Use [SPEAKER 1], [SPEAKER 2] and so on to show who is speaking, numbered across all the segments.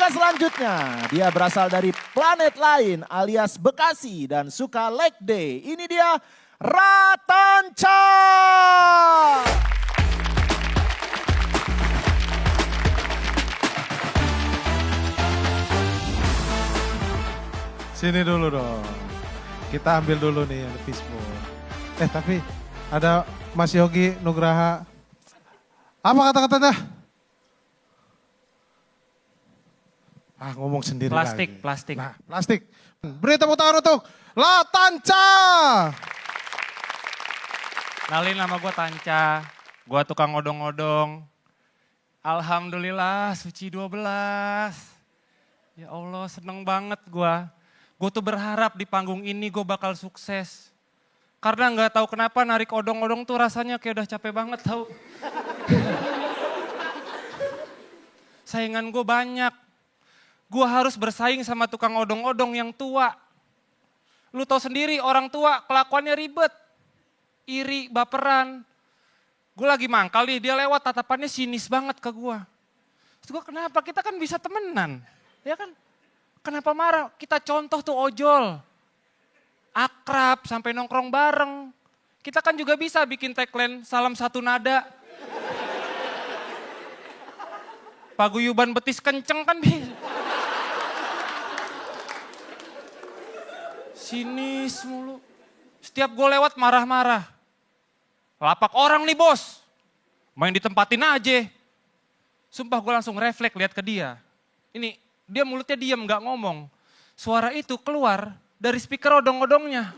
[SPEAKER 1] Tersangka selanjutnya, dia berasal dari planet lain alias Bekasi dan suka leg day. Ini dia Ratanca.
[SPEAKER 2] Sini dulu dong. Kita ambil dulu nih yang fishbowl. Tapi ada Mas Yogi Nugraha. Apa kata-katanya? Ngomong sendiri lagi.
[SPEAKER 3] Plastik.
[SPEAKER 2] Nah, plastik. Beri tepuk tangan untuk Ratanca.
[SPEAKER 3] Kenalin, nama gue Tanca, gue tukang odong-odong. Alhamdulillah suci 12. Ya Allah seneng banget gue. Gue tuh berharap di panggung ini gue bakal sukses. Karena gak tahu kenapa narik odong-odong tuh rasanya kayak udah capek banget tau. Saingan gue banyak. Gue harus bersaing sama tukang odong-odong yang tua. Lu tau sendiri orang tua kelakuannya ribet. Iri, baperan. Gue lagi mangkal nih, dia lewat tatapannya sinis banget ke gue. Terus gue kenapa? Kita kan bisa temenan. Ya kan? Kenapa marah? Kita contoh tuh ojol. Akrab sampai nongkrong bareng. Kita kan juga bisa bikin tagline salam satu nada. Paguyuban betis kenceng kan bisa. Sinis mulu. Setiap gue lewat marah-marah. Lapak orang nih bos. Main ditempatin aja. Sumpah gue langsung refleks lihat ke dia. Ini dia mulutnya diam gak ngomong. Suara itu keluar dari speaker odong-odongnya.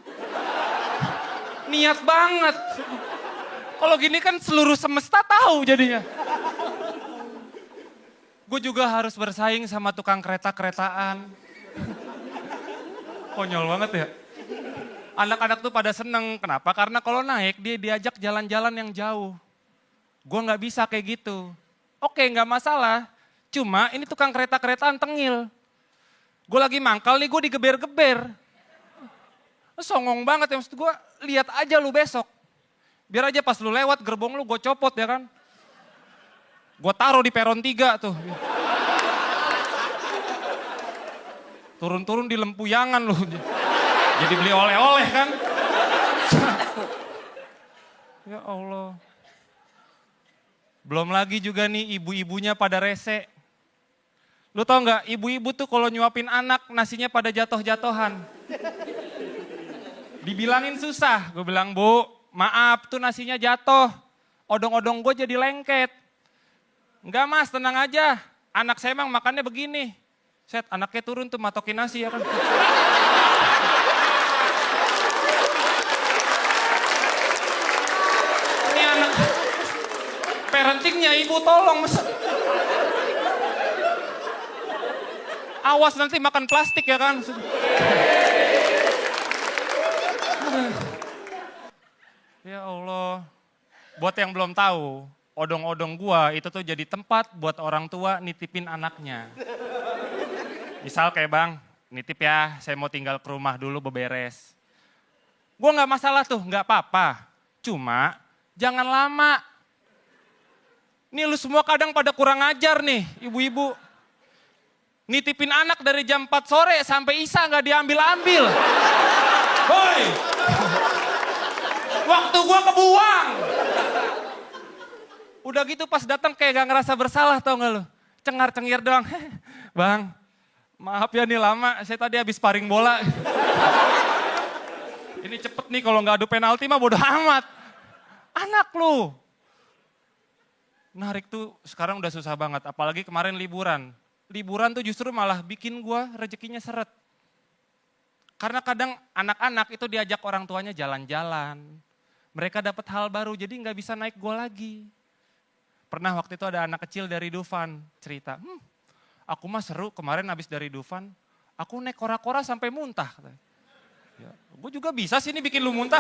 [SPEAKER 3] Niat banget. Kalau gini kan seluruh semesta tahu jadinya. Gue juga harus bersaing sama tukang kereta-keretaan. Konyol banget ya. Anak-anak tuh pada seneng. Kenapa? Karena kalau naik dia diajak jalan-jalan yang jauh. Gue gak bisa kayak gitu. Oke gak masalah. Cuma ini tukang kereta-keretaan tengil. Gue lagi mangkal nih gue digeber-geber. Songong banget ya maksud gue. Lihat aja lu besok. Biar aja pas lu lewat gerbong lu gue copot ya kan. Gue taruh di peron 3 tuh. Turun-turun di lempuyangan lu. Jadi beli oleh-oleh kan. Ya Allah. Belum lagi juga nih ibu-ibunya pada rese. Lu tau gak ibu-ibu tuh kalau nyuapin anak nasinya pada jatoh-jatohan. Dibilangin susah. Gue bilang bu maaf tuh nasinya jatuh. Odong-odong gue jadi lengket. Enggak mas tenang aja. Anak saya emang makannya begini. Set anaknya turun tuh matokin nasi ya kan. Ini anak parentingnya ibu tolong. Awas nanti makan plastik ya kan. Ya Allah. Buat yang belum tahu, odong-odong gua itu tuh jadi tempat buat orang tua nitipin anaknya. Misal kayak bang, nitip ya saya mau tinggal ke rumah dulu beberes. Gue gak masalah tuh, gak apa-apa. Cuma jangan lama. Nih lu semua kadang pada kurang ajar nih ibu-ibu. Nitipin anak dari jam 4 sore sampai Isya gak diambil-ambil. Hoi! Waktu gue kebuang. Udah gitu pas datang kayak gak ngerasa bersalah tau gak lu. Cengar-cengir doang. Bang. Maaf ya nih lama, saya tadi habis sparring bola. Ini cepet nih kalau nggak adu penalti mah bodo amat. Anak lu. Narik tuh sekarang udah susah banget, apalagi kemarin liburan. Liburan tuh justru malah bikin gua rezekinya seret. Karena kadang anak-anak itu diajak orang tuanya jalan-jalan. Mereka dapat hal baru jadi nggak bisa naik gua lagi. Pernah waktu itu ada anak kecil dari Dufan cerita, aku mah seru kemarin habis dari Dufan, aku naik kora-kora sampai muntah. Ya, gue juga bisa sih ini bikin lu muntah.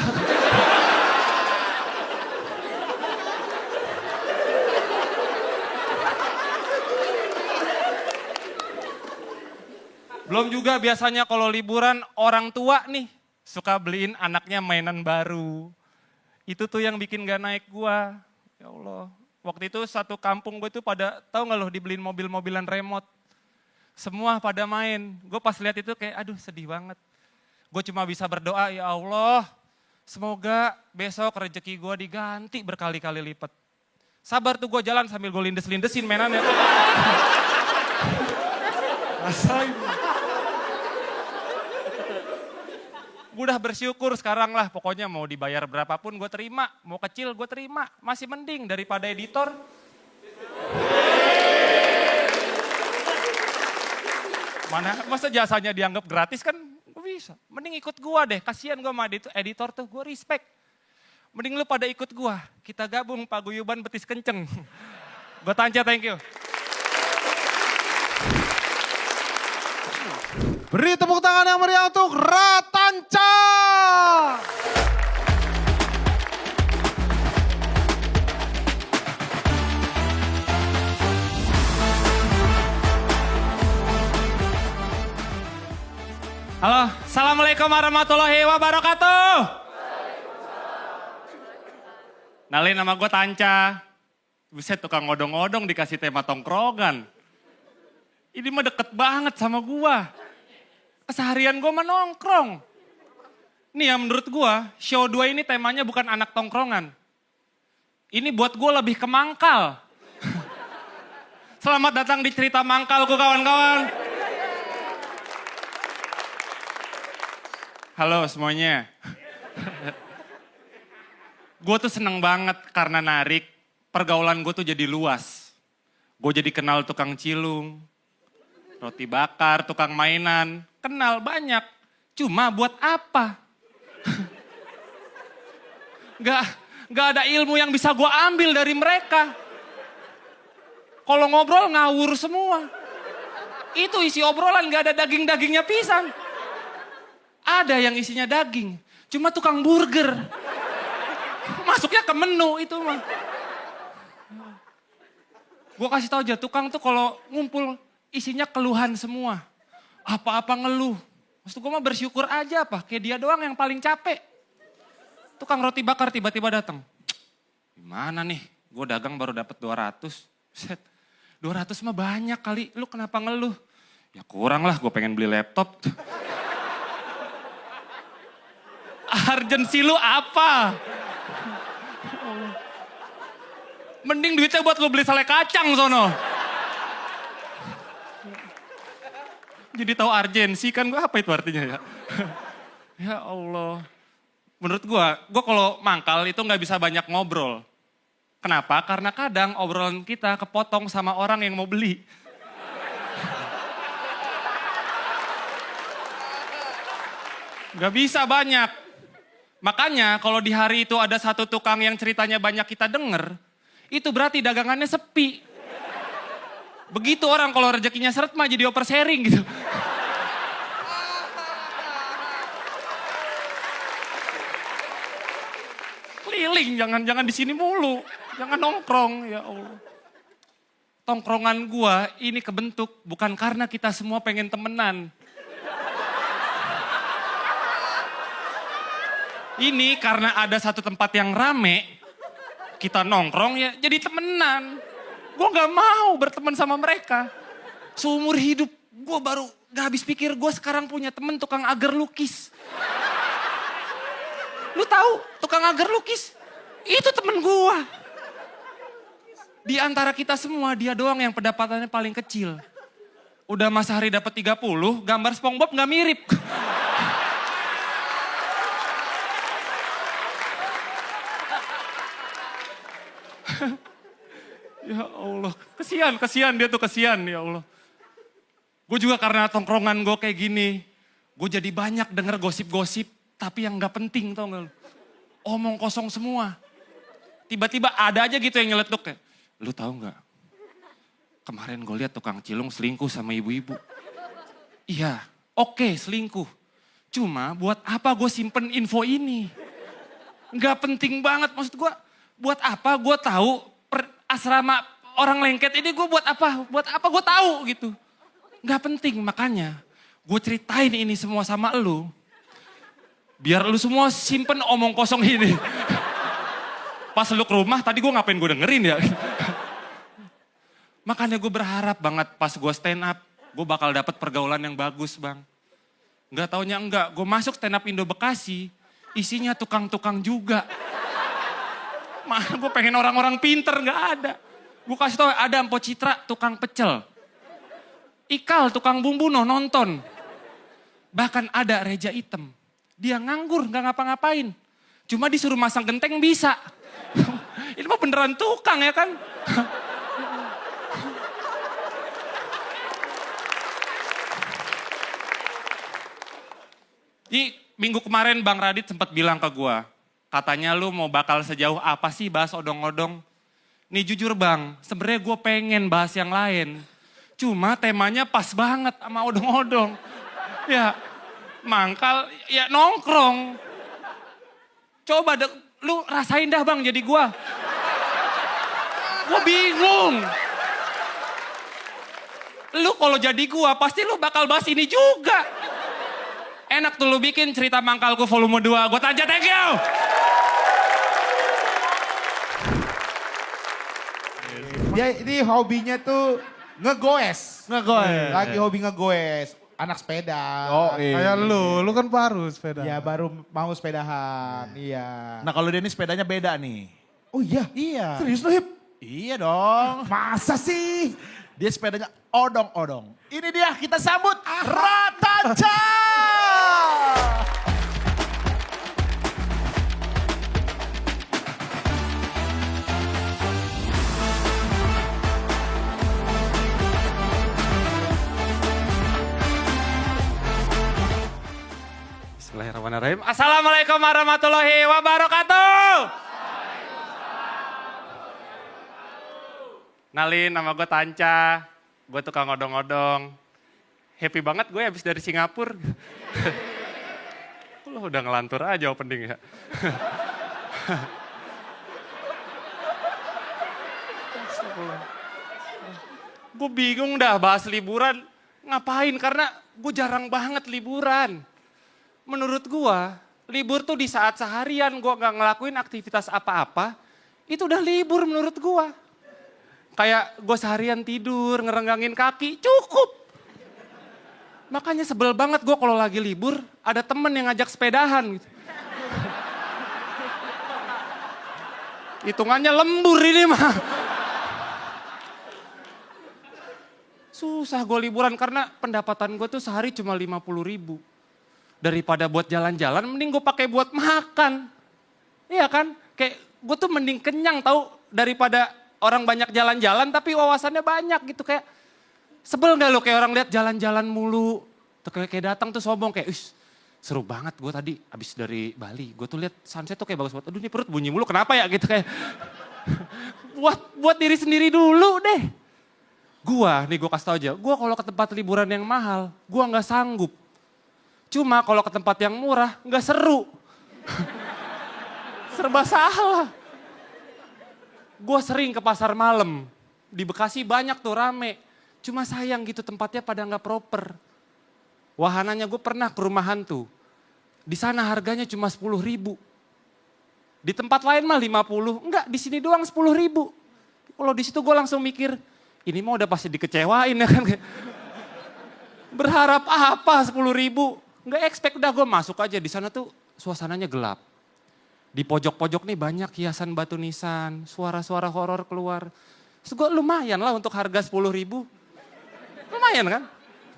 [SPEAKER 3] Belum juga biasanya kalau liburan orang tua nih suka beliin anaknya mainan baru. Itu tuh yang bikin gak naik gua. Ya Allah. Waktu itu satu kampung gue tuh pada, tahu gak loh dibeliin mobil-mobilan remote. Semua pada main. Gue pas lihat itu kayak aduh sedih banget. Gue cuma bisa berdoa, ya Allah semoga besok rezeki gue diganti berkali-kali lipat. Sabar tuh gue jalan sambil gue lindes-lindesin mainannya. Rasain. Gue udah bersyukur sekarang lah, pokoknya mau dibayar berapapun gue terima, mau kecil gue terima. Masih mending daripada editor. Mana masa jasanya dianggap gratis kan gue bisa. Mending ikut gue deh, kasihan gue sama editor tuh, gue respect. Mending lu pada ikut gue, kita gabung paguyuban betis kenceng. Gue Tanca, thank you.
[SPEAKER 2] Beri tepuk tangan yang meriah untuk Ratanca.
[SPEAKER 3] Halo, Assalamualaikum warahmatullahi wabarakatuh. Nalin, nama gue Tanca. Buset, tukang ngodong-ngodong dikasih tema tongkrongan. Ini mah deket banget sama gue. Keseharian gue mah nongkrong. Nih ya menurut gue, show 2 ini temanya bukan anak tongkrongan. Ini buat gue lebih ke mangkal. Selamat datang di cerita mangkalku kawan-kawan. Halo semuanya. Gue tuh seneng banget karena narik. Pergaulan gue tuh jadi luas. Gue jadi kenal tukang cilung, roti bakar, tukang mainan. Kenal banyak. Cuma buat apa? Gak ada ilmu yang bisa gue ambil dari mereka. Kalau ngobrol ngawur semua. Itu isi obrolan gak ada daging-dagingnya pisan. Ada yang isinya daging, cuma tukang burger. Masuknya ke menu itu mah. Gue kasih tau aja, tukang tuh kalau ngumpul isinya keluhan semua. Apa-apa ngeluh. Maksud gue mah bersyukur aja apa, kayak dia doang yang paling capek. Tukang roti bakar tiba-tiba datang. Gimana nih, gue dagang baru dapat 200. Set, 200 mah banyak kali, lu kenapa ngeluh? Ya kurang lah, gue pengen beli laptop. Urgensi lu apa? Mending duitnya buat lu beli sale kacang sono. Jadi tahu urgensi kan gue apa itu artinya ya? Ya Allah. Menurut gue kalau mangkal itu nggak bisa banyak ngobrol. Kenapa? Karena kadang obrolan kita kepotong sama orang yang mau beli. Gak bisa banyak. Makanya kalau di hari itu ada satu tukang yang ceritanya banyak kita denger, itu berarti dagangannya sepi. Begitu orang kalau rezekinya seret mah jadi oversharing gitu. Keliling, jangan di sini mulu. Jangan nongkrong, ya Allah. Tongkrongan gua ini kebentuk bukan karena kita semua pengen temenan. Ini karena ada satu tempat yang rame, kita nongkrong ya jadi temenan. Gue gak mau berteman sama mereka. Seumur hidup gue baru gak habis pikir gue sekarang punya temen tukang agar lukis. Lu tahu tukang agar lukis? Itu temen gue. Di antara kita semua dia doang yang pendapatannya paling kecil. Udah Mas Hari dapat 30, gambar SpongeBob gak mirip. Ya Allah, kesian dia tuh kesian ya Allah. Gue juga karena tongkrongan gue kayak gini, gue jadi banyak denger gosip-gosip tapi yang gak penting tau gak lu. Omong kosong semua. Tiba-tiba ada aja gitu yang nyeletuk kayak, lu tahu gak? Kemarin gue lihat tukang cilung selingkuh sama ibu-ibu. Iya, oke, selingkuh. Cuma buat apa gue simpen info ini? Gak penting banget maksud gue. Buat apa gue tahu asrama orang lengket ini gue buat apa? Buat apa gue tahu gitu. Gak penting, makanya gue ceritain ini semua sama lu. Biar lu semua simpen omong kosong ini. Pas lu ke rumah, tadi gue ngapain gue dengerin ya. Makanya gue berharap banget pas gue stand up, gue bakal dapet pergaulan yang bagus bang. Nggak taunya enggak, gue masuk stand up Indo Bekasi, isinya tukang-tukang juga. Mana gue pengen orang-orang pinter, nggak ada. Gue kasih tau ada Empo Citra, tukang pecel. Ikal, tukang bumbu nonton. Bahkan ada Reja Item, dia nganggur, nggak ngapa-ngapain. Cuma disuruh masang genteng bisa. Ini mah beneran tukang ya kan. Di minggu kemarin Bang Radit sempat bilang ke gue, katanya lu mau bakal sejauh apa sih bahas odong-odong. Nih jujur bang, sebenarnya gue pengen bahas yang lain. Cuma temanya pas banget sama odong-odong. Ya mangkal, ya nongkrong. Coba lu rasain dah bang jadi gue. Gue bingung. Lu kalau jadi gue pasti lu bakal bahas ini juga. Enak tuh lu bikin cerita mangkalku volume 2. Gue tanya thank you.
[SPEAKER 4] Dia ini hobinya tuh ngegoes.
[SPEAKER 1] Ngegoes.
[SPEAKER 4] Lagi hobi ngegoes. Anak sepeda.
[SPEAKER 1] Oh iya.
[SPEAKER 2] Kayak lu kan baru sepeda.
[SPEAKER 4] Ya baru mau sepedahan, iya.
[SPEAKER 1] Nah kalau dia ini sepedanya beda nih.
[SPEAKER 4] Oh iya?
[SPEAKER 1] Iya.
[SPEAKER 4] Serius lu Hip?
[SPEAKER 1] Iya dong.
[SPEAKER 4] Masa sih?
[SPEAKER 1] Dia sepedanya odong-odong. Ini dia kita sambut Ratanca.
[SPEAKER 3] Bismillahirrahmanirrahim. Assalamualaikum warahmatullahi wabarakatuh. Nalin, nama gue Tanca. Gue tukang odong-odong. Happy banget gue habis dari Singapura. Lo udah ngelantur aja opening ya. Gue bingung dah bahas liburan. Ngapain? Karena gue jarang banget liburan. Menurut gue, libur tuh di saat seharian gue gak ngelakuin aktivitas apa-apa. Itu udah libur menurut gue. Kayak gue seharian tidur, ngerenggangin kaki, cukup. Makanya sebel banget gue kalau lagi libur, ada temen yang ngajak sepedahan gitu. Hitungannya lembur ini mah. Susah gue liburan karena pendapatan gue tuh sehari cuma 50.000. Daripada buat jalan-jalan, mending gue pakai buat makan. Iya kan? Kayak gue tuh mending kenyang tahu daripada orang banyak jalan-jalan tapi wawasannya banyak gitu. Kayak sebel gak lo kayak orang lihat jalan-jalan mulu. Tuh kayak datang tuh sombong kayak, seru banget gue tadi abis dari Bali. Gue tuh lihat sunset tuh kayak bagus banget. Aduh ini perut bunyi mulu kenapa ya gitu kayak. buat diri sendiri dulu deh. Gue kasih tau aja, gue kalau ke tempat liburan yang mahal, gue gak sanggup. Cuma kalau ke tempat yang murah, gak seru. Serba salah. Gue sering ke pasar malam. Di Bekasi banyak tuh rame. Cuma sayang gitu tempatnya pada gak proper. Wahananya gue pernah ke rumah hantu. Di sana harganya cuma 10.000. Di tempat lain mah 50. Enggak, di sini doang 10.000. Kalau di situ gue langsung mikir, ini mah udah pasti dikecewain ya kan. Berharap apa 10.000? Nggak expect, udah gue masuk aja. Di sana tuh suasananya gelap. Di pojok-pojok nih banyak hiasan batu nisan, suara-suara horor keluar. Terus gue lumayan lah untuk harga 10.000. Lumayan kan?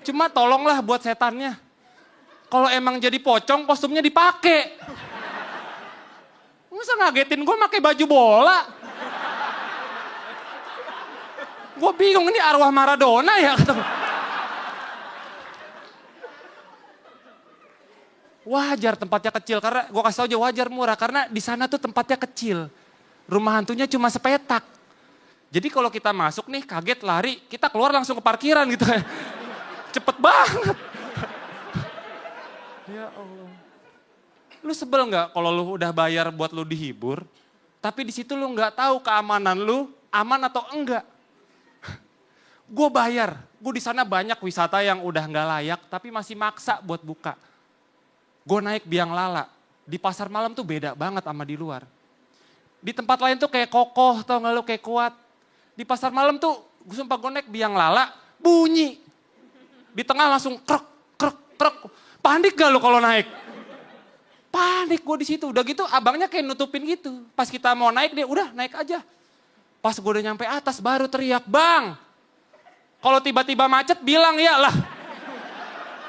[SPEAKER 3] Cuma tolonglah buat setannya. Kalau emang jadi pocong kostumnya dipakai. Masa ngagetin gue pakai baju bola? Gue bingung ini arwah Maradona ya. Wajar tempatnya kecil karena gue kasih tau aja wajar murah karena di sana tuh tempatnya kecil. Rumah hantunya cuma sepetak. Jadi kalau kita masuk nih kaget lari, kita keluar langsung ke parkiran gitu kayak. Cepet banget. Ya Allah. Lu sebel nggak kalau lu udah bayar buat lu dihibur, tapi di situ lu nggak tahu keamanan lu aman atau enggak? Gue bayar, gue di sana banyak wisata yang udah nggak layak tapi masih maksa buat buka. Gue naik biang lala, di pasar malam tuh beda banget sama di luar. Di tempat lain tuh kayak kokoh, tau gak lu kayak kuat. Di pasar malam tuh, gue sumpah gue naik biang lala, bunyi. Di tengah langsung krek, krek, krek. Panik gak lo kalau naik? Panik gue di situ. Udah gitu abangnya kayak nutupin gitu. Pas kita mau naik dia udah naik aja. Pas gue udah nyampe atas baru teriak, "Bang, kalau tiba-tiba macet bilang ya lah."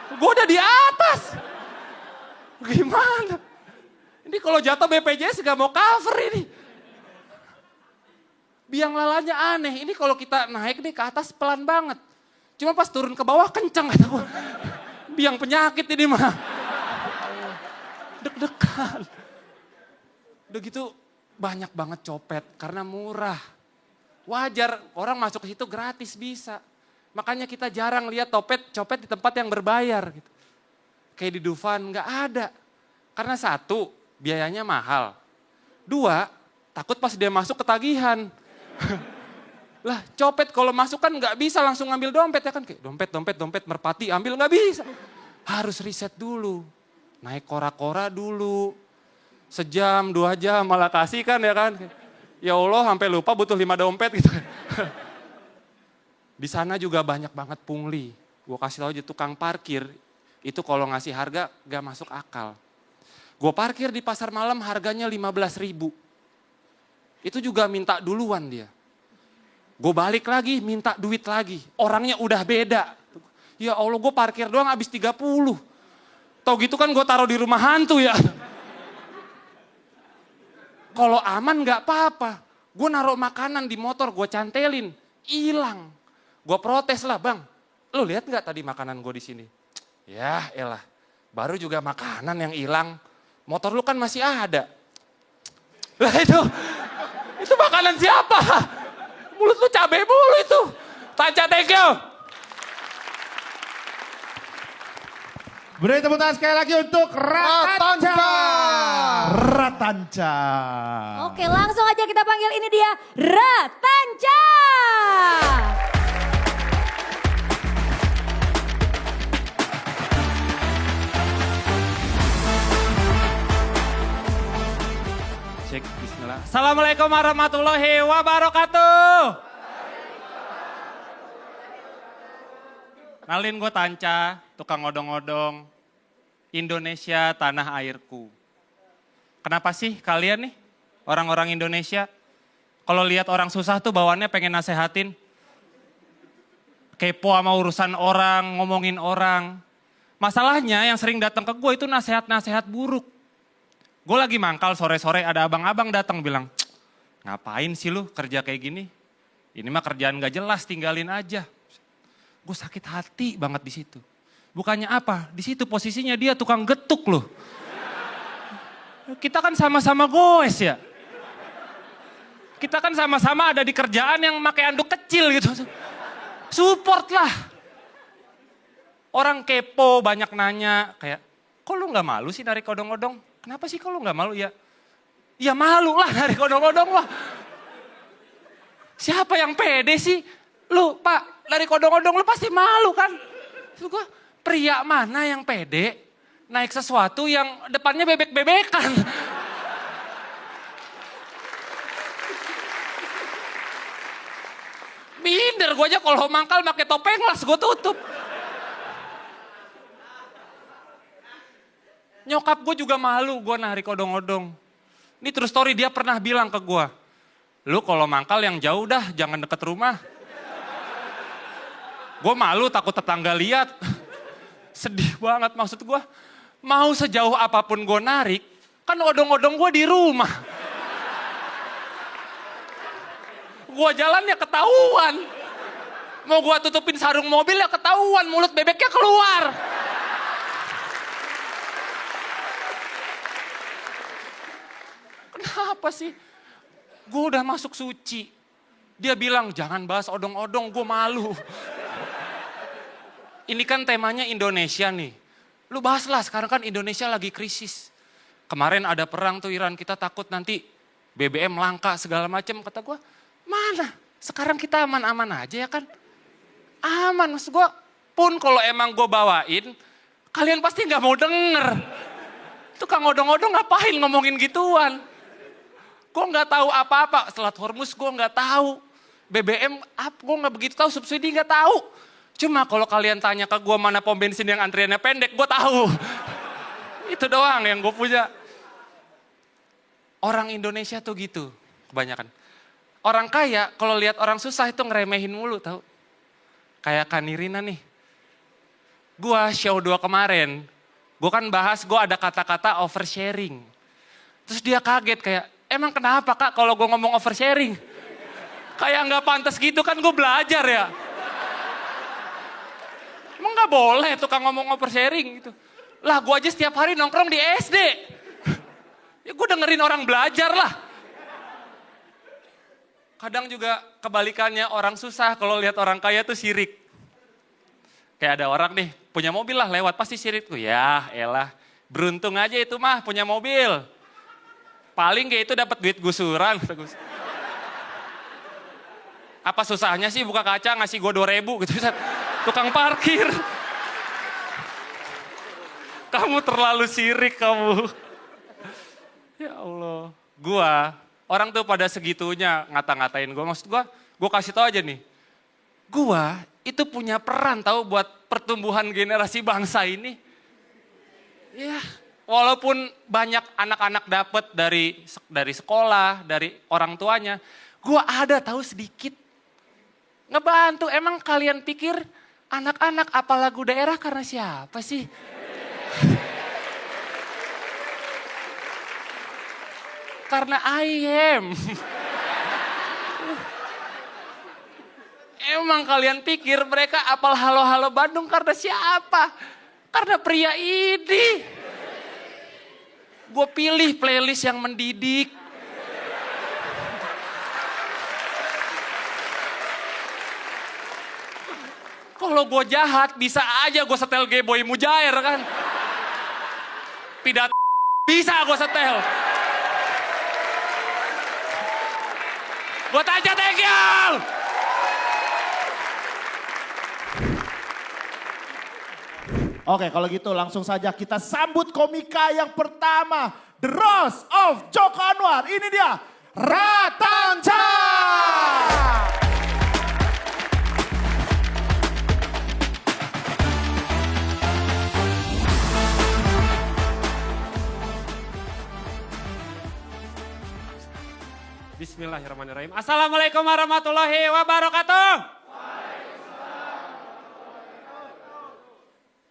[SPEAKER 3] Gue udah di atas. Gimana? Ini kalau jatuh BPJS gak mau cover ini. Biang lalanya aneh. Ini kalau kita naik nih ke atas pelan banget. Cuma pas turun ke bawah kenceng kata gue. Biang penyakit ini mah. Deg-degan. Udah gitu banyak banget copet karena murah. Wajar orang masuk ke situ gratis bisa. Makanya kita jarang lihat copet di tempat yang berbayar gitu. Kayak di Dufan nggak ada. Karena satu, biayanya mahal. Dua, takut pas dia masuk ketagihan. Lah copet kalau masuk kan nggak bisa langsung ngambil dompet ya kan. Kayak dompet, merpati ambil nggak bisa. Harus riset dulu. Naik kora-kora dulu. Sejam, 2 jam malah kasih kan ya kan. Ya Allah sampai lupa butuh 5 dompet gitu. Di sana juga banyak banget pungli. Gue kasih tahu aja tukang parkir, itu kalau ngasih harga gak masuk akal. Gue parkir di pasar malam harganya 15.000. Itu juga minta duluan dia. Gue balik lagi minta duit lagi. Orangnya udah beda. Ya Allah gue parkir doang habis 30. Tau gitu kan gue taruh di rumah hantu ya. Kalau aman gak apa-apa. Gue naruh makanan di motor gue cantelin. Hilang. Gue protes lah, "Bang, lu lihat nggak tadi makanan gue di sini?" "Ya elah, baru juga makanan yang hilang. Motor lu kan masih ada." Lah itu makanan siapa? Mulut lu cabai mulu itu. Tanca, thank you.
[SPEAKER 4] Beri tepuk tangan sekali lagi untuk Ratanca.
[SPEAKER 1] Ratanca.
[SPEAKER 5] Oke, langsung aja kita panggil ini dia Ratanca.
[SPEAKER 3] Cek, bismillah. Assalamualaikum warahmatullahi wabarakatuh. Nalin gue Tanca, tukang odong-odong. Indonesia tanah airku. Kenapa sih kalian nih, orang-orang Indonesia, kalau lihat orang susah tuh bawaannya pengen nasehatin. Kepo sama urusan orang, ngomongin orang. Masalahnya yang sering datang ke gue itu nasehat-nasehat buruk. Gue lagi mangkal sore-sore ada abang-abang datang bilang, "Ngapain sih lu kerja kayak gini? Ini mah kerjaan gak jelas, tinggalin aja." Gue sakit hati banget di situ. Bukannya apa, di situ posisinya dia tukang getuk loh. Kita kan sama-sama goes ya. Kita kan sama-sama ada di kerjaan yang pakai anduk kecil gitu. Support lah. Orang kepo banyak nanya kayak, "Kok lu gak malu sih narik odong-odong? Kenapa sih kok lu gak malu?" Ya, ya malu lah narik odong-odong lah. Siapa yang pede sih? Lu Pak, narik odong-odong lu pasti malu kan? Terus gua, pria mana yang pede naik sesuatu yang depannya bebek-bebekan? Minder gue aja kalau mangkal pakai topeng las gue tutup. Nyokap gue juga malu gue narik odong-odong. Ini true story, dia pernah bilang ke gue, "Lu kalau mangkal yang jauh dah, jangan deket rumah." Gue malu takut tetangga lihat. Sedih banget maksud gue. Mau sejauh apapun gue narik, kan odong-odong gue di rumah. Gue jalan ya ketahuan. Mau gue tutupin sarung mobil ya ketahuan, mulut bebeknya keluar. Kenapa sih? Gue udah masuk suci. Dia bilang jangan bahas odong-odong, gue malu. Ini kan temanya Indonesia nih. Lu bahaslah, sekarang kan Indonesia lagi krisis. Kemarin ada perang tuh Iran, kita takut nanti BBM langka segala macam. Kata gue, mana? Sekarang kita aman-aman aja ya kan? Aman, maksud gue pun kalau emang gue bawain, kalian pasti gak mau denger. Tukang odong-odong ngapain ngomongin gituan? Gue gak tahu apa-apa, Selat Hormuz gue gak tahu. BBM, gue gak begitu tahu, subsidi gak tahu. Cuma kalau kalian tanya ke gue mana pom bensin yang antriannya pendek, gue tahu. Itu doang yang gue punya. Orang Indonesia tuh gitu, kebanyakan. Orang kaya kalau lihat orang susah itu ngeremehin mulu tahu. Kayak Kanirina nih. Gue show 2 kemarin, gue kan bahas gue ada kata-kata oversharing. Terus dia kaget kayak, emang kenapa kak kalau gue ngomong oversharing? Kayak nggak pantas gitu kan gue belajar ya. Emang nggak boleh tukang ngomong oversharing gitu. Lah gue aja setiap hari nongkrong di SD. Ya gue dengerin orang belajar lah. Kadang juga kebalikannya orang susah kalau lihat orang kaya tuh sirik. Kayak ada orang nih punya mobil lah lewat pasti sirik tuh. Ya elah beruntung aja itu mah punya mobil. Paling kayak itu dapat duit gusuran. Apa susahnya sih buka kaca ngasih gue 2.000 gitu. Tukang parkir. Kamu terlalu sirik kamu. Ya Allah. Orang tuh pada segitunya ngata-ngatain gue. Maksud gue kasih tau aja nih. Gua itu punya peran tahu buat pertumbuhan generasi bangsa ini. Ya, walaupun banyak anak-anak dapat dari sekolah, dari orang tuanya. Gua ada tahu sedikit. Ngebantu, emang kalian pikir anak-anak apa lagu daerah karena siapa sih? Karena I am. Emang kalian pikir mereka apal halo-halo Bandung karena siapa? Karena pria ini. Gue pilih playlist yang mendidik. Kalau gue jahat bisa aja gue setel G-Boy Mujair kan. Pidato bisa gue setel. Gue tanya Tegial.
[SPEAKER 1] Oke, kalau gitu langsung saja kita sambut komika yang pertama. The Rose of Joko Anwar. Ini dia, Ratanca.
[SPEAKER 3] Bismillahirrahmanirrahim. Assalamualaikum warahmatullahi wabarakatuh.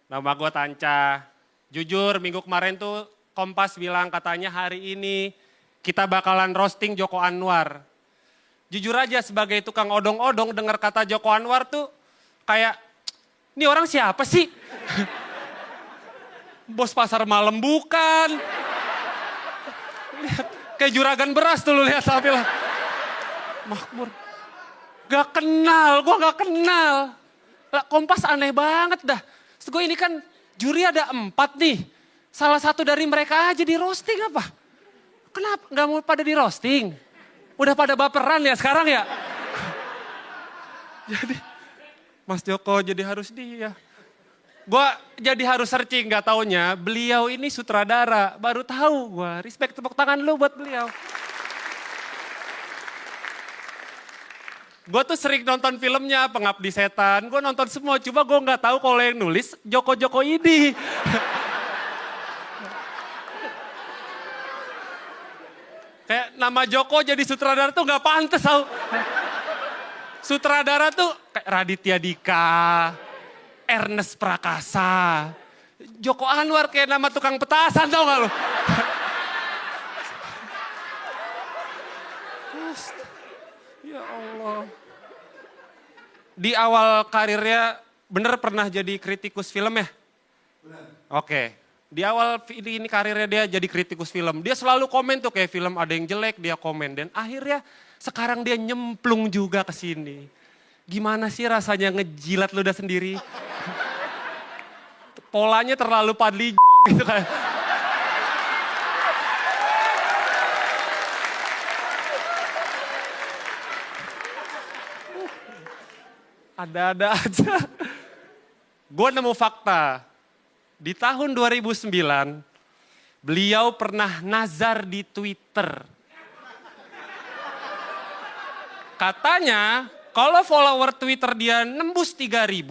[SPEAKER 3] Nama gue Tanca. Jujur minggu kemarin tuh Kompas bilang katanya hari ini kita bakalan roasting Joko Anwar. Jujur aja sebagai tukang odong-odong dengar kata Joko Anwar tuh kayak, ini orang siapa sih? Bos pasar malam bukan. Lihat, kayak juragan beras tuh lu lihat tampilan. Makmur. Gak kenal, gue gak kenal. Lah Kompas aneh banget dah. Gue ini kan juri ada 4 nih. Salah satu dari mereka aja di roasting apa? Kenapa gak mau pada di roasting? Udah pada baperan ya sekarang ya? Jadi Mas Joko jadi harus dia. Gue jadi harus searching gak taunya beliau ini sutradara. Baru tahu gue. Respect tepuk tangan lu buat beliau. Gue tuh sering nonton filmnya Pengabdi Setan, gue nonton semua, cuma gue nggak tahu kalau yang nulis Joko ini. Kayak nama Joko jadi sutradara tuh nggak pantas tau. Sutradara tuh kayak Raditya Dika, Ernest Prakasa, Joko Anwar kayak nama tukang petasan tau gak lo? Ya Allah. Di awal karirnya bener pernah jadi kritikus film ya? Benar. Oke. Di awal ini karirnya dia jadi kritikus film. Dia selalu komen tuh kayak film ada yang jelek dia komen. Dan akhirnya sekarang dia nyemplung juga ke sini. Gimana sih rasanya ngejilat ludah sendiri? Polanya terlalu padli gitu kayak. Ada-ada aja. Gue nemu fakta. Di tahun 2009, beliau pernah nazar di Twitter. Katanya
[SPEAKER 6] Kalau follower Twitter dia nembus 3.000,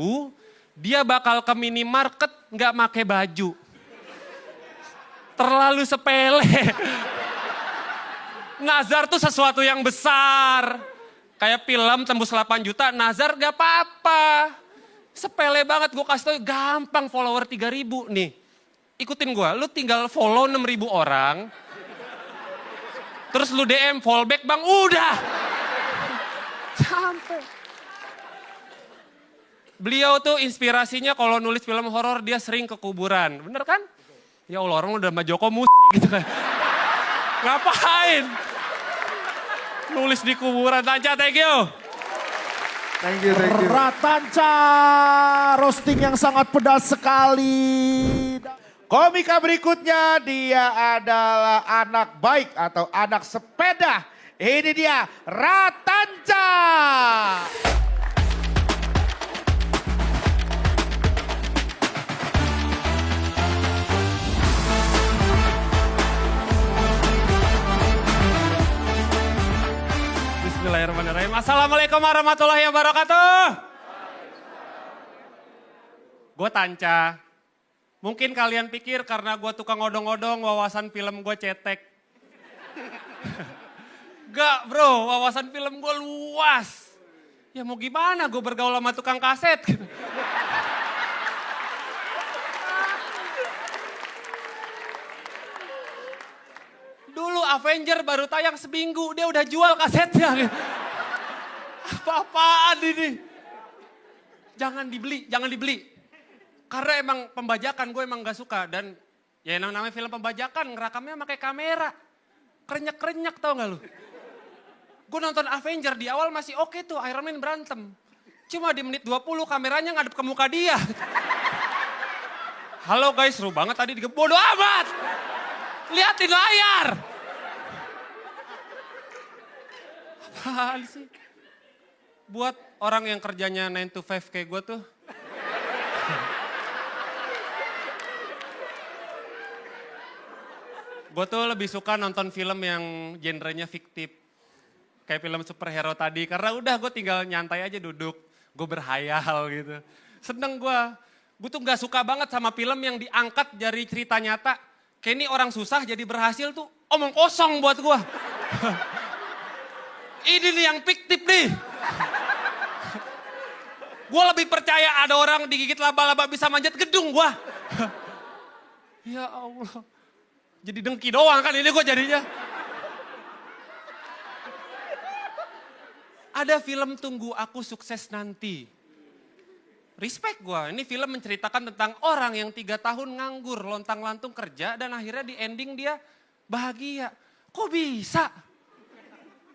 [SPEAKER 6] dia bakal ke minimarket nggak pakai baju. Terlalu sepele. Nazar tuh sesuatu yang besar. Kayak film tembus 8 juta, nazar gak apa-apa. Sepele banget, gue kasih tau gampang follower 3.000 nih. Ikutin gue, lu tinggal follow 6.000 orang. Terus lu DM, follow back bang, udah. Sampai. Beliau tuh inspirasinya kalau nulis film horor dia sering ke kuburan, bener kan? Ya Allah, orang udah sama Joko gitu kan. Ngapain? Nulis di kuburan. Tanca, thank you.
[SPEAKER 4] Thank you, thank you.
[SPEAKER 1] Ratanca, roasting yang sangat pedas sekali.
[SPEAKER 4] Komika berikutnya dia adalah anak baik atau anak sepeda. Ini dia Ratanca.
[SPEAKER 6] Bismillahirrahmanirrahim. Assalamualaikum warahmatullahi wabarakatuh. Gue Tanca. Mungkin kalian pikir karena gue tukang odong-odong wawasan film gue cetek. Gak bro, wawasan film gue luas. Ya mau gimana gue bergaul sama tukang kaset. Dulu Avenger baru tayang seminggu, dia udah jual kasetnya. Apa-apaan ini? Jangan dibeli, jangan dibeli. Karena emang pembajakan gue emang gak suka. Dan ya yang namanya film pembajakan, ngerakamnya pakai kamera. Kerenyak-kerenyak tau gak lu? Gue nonton Avenger di awal masih oke tuh, Iron Man berantem. Cuma di menit 20 kameranya ngadep ke muka dia. Halo guys, seru banget tadi bodoh amat. Liatin layar. Apaan sih? Buat orang yang kerjanya 9 to 5 kayak gue tuh. Gue tuh lebih suka nonton film yang genrenya fiktif. Kayak film superhero tadi. Karena udah gue tinggal nyantai aja duduk. Gue berhayal gitu. Seneng gue. Gue tuh gak suka banget sama film yang diangkat dari cerita nyata. Kayak ini orang susah jadi berhasil tuh omong kosong buat gue. Ini nih yang fiktif nih. Gue lebih percaya ada orang digigit laba-laba bisa manjat gedung gue. Ya Allah. Jadi dengki doang kan ini gue jadinya. Ada film Tunggu Aku Sukses Nanti. Respect gue, ini film menceritakan tentang orang yang 3 tahun nganggur, lontang-lantung kerja dan akhirnya di ending dia bahagia. Kok bisa?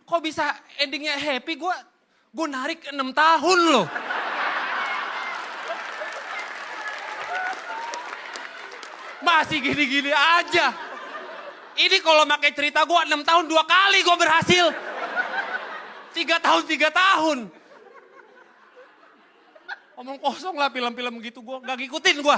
[SPEAKER 6] Kok bisa endingnya happy? Gue narik 6 tahun loh. Masih gini-gini aja. Ini kalau pakai cerita gue 6 tahun 2 kali gue berhasil. 3 tahun 3 tahun. Omong kosong lah film-film gitu, gue gak ngikutin gue.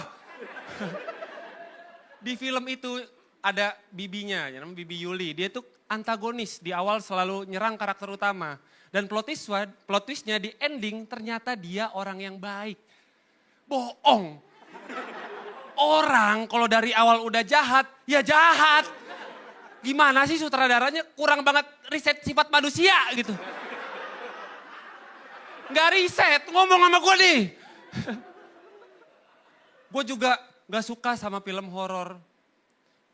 [SPEAKER 6] Di film itu ada bibinya, namanya Bibi Yuli. Dia tuh antagonis, di awal selalu nyerang karakter utama. Dan plot twistnya di ending ternyata dia orang yang baik. Bohong. Orang kalau dari awal udah jahat, ya jahat. Gimana sih sutradaranya kurang banget riset sifat manusia gitu. Gak riset, ngomong sama gue nih. Gue juga gak suka sama film horor.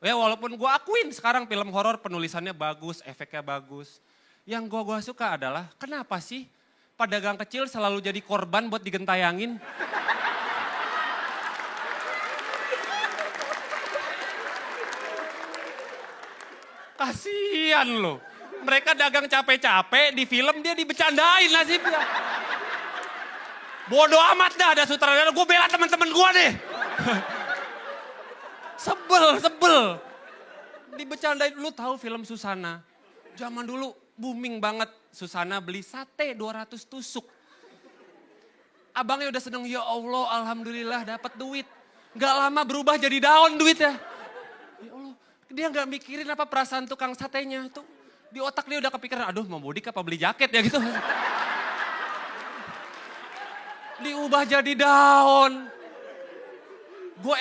[SPEAKER 6] Ya walaupun gue akuin sekarang film horor penulisannya bagus, efeknya bagus. Yang gue suka adalah kenapa sih pedagang kecil selalu jadi korban buat digentayangin. Kasian loh. Mereka dagang capek-capek, di film dia dibecandain nasibnya. Bodoh amat dah ada sutradara, gue bela teman-teman gue deh. Sebel. Dibecandain, lu tahu film Susana. Zaman dulu booming banget, Susana beli sate 200 tusuk. Abangnya udah seneng, ya Allah alhamdulillah dapat duit. Gak lama berubah jadi daun duitnya. Ya Allah, dia gak mikirin apa perasaan tukang satenya. Itu di otak dia udah kepikiran, aduh mau mudik apa beli jaket ya gitu. diubah jadi daun. Gue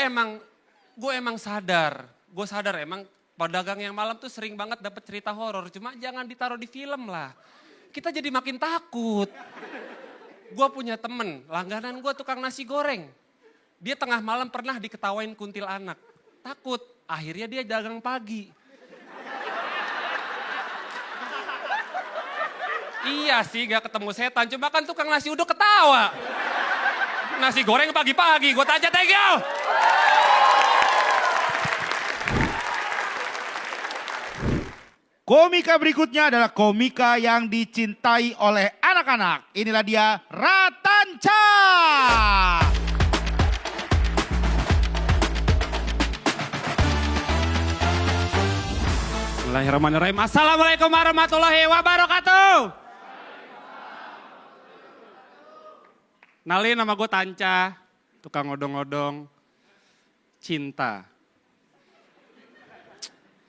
[SPEAKER 6] emang sadar. Gue sadar emang pedagang yang malam tuh sering banget dapat cerita horor. Cuma jangan ditaruh di film lah. Kita jadi makin takut. Gue punya temen, langganan gue tukang nasi goreng. Dia tengah malam pernah diketawain kuntilanak. Takut, akhirnya dia dagang pagi. Iya sih gak ketemu setan, cuma kan tukang nasi uduk ketawa. Nasi goreng pagi-pagi, gue tanya thank you.
[SPEAKER 4] Komika berikutnya adalah komika yang dicintai oleh anak-anak. Inilah dia Ratanca.
[SPEAKER 6] Bismillahirrahmanirrahim. Assalamualaikum warahmatullahi wabarakatuh. Nalin, nama gue Tanca, tukang odong-odong, cinta.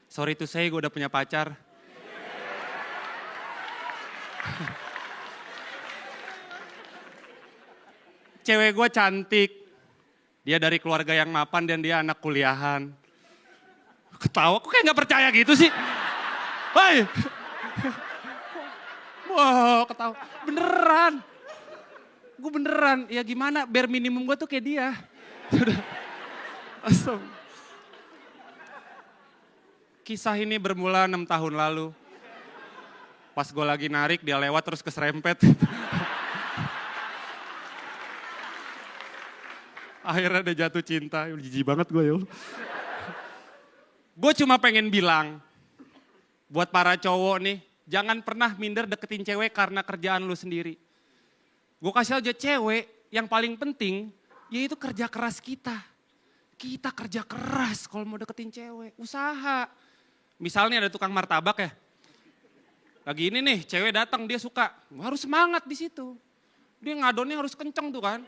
[SPEAKER 6] Sorry to say, gue udah punya pacar. Cewek gue cantik, dia dari keluarga yang mapan dan dia anak kuliahan. Ketawa, kok kayak gak percaya gitu sih? Woi! Wow, ketawa. Beneran. Gue beneran, ya gimana, bare minimum gue tuh kayak dia. Kisah ini bermula 6 tahun lalu. Pas gue lagi narik, dia lewat terus keserempet. Akhirnya dia jatuh cinta, jijik banget gue ya. Gue cuma pengen bilang, buat para cowok nih, jangan pernah minder deketin cewek karena kerjaan lu sendiri. Gue kasih aja cewek yang paling penting yaitu kerja keras kita. Kita kerja keras kalau mau deketin cewek, usaha. Misalnya ada tukang martabak ya. Lagi ini nih cewek datang dia suka, harus semangat di situ. Dia ngadonnya harus kenceng tuh kan.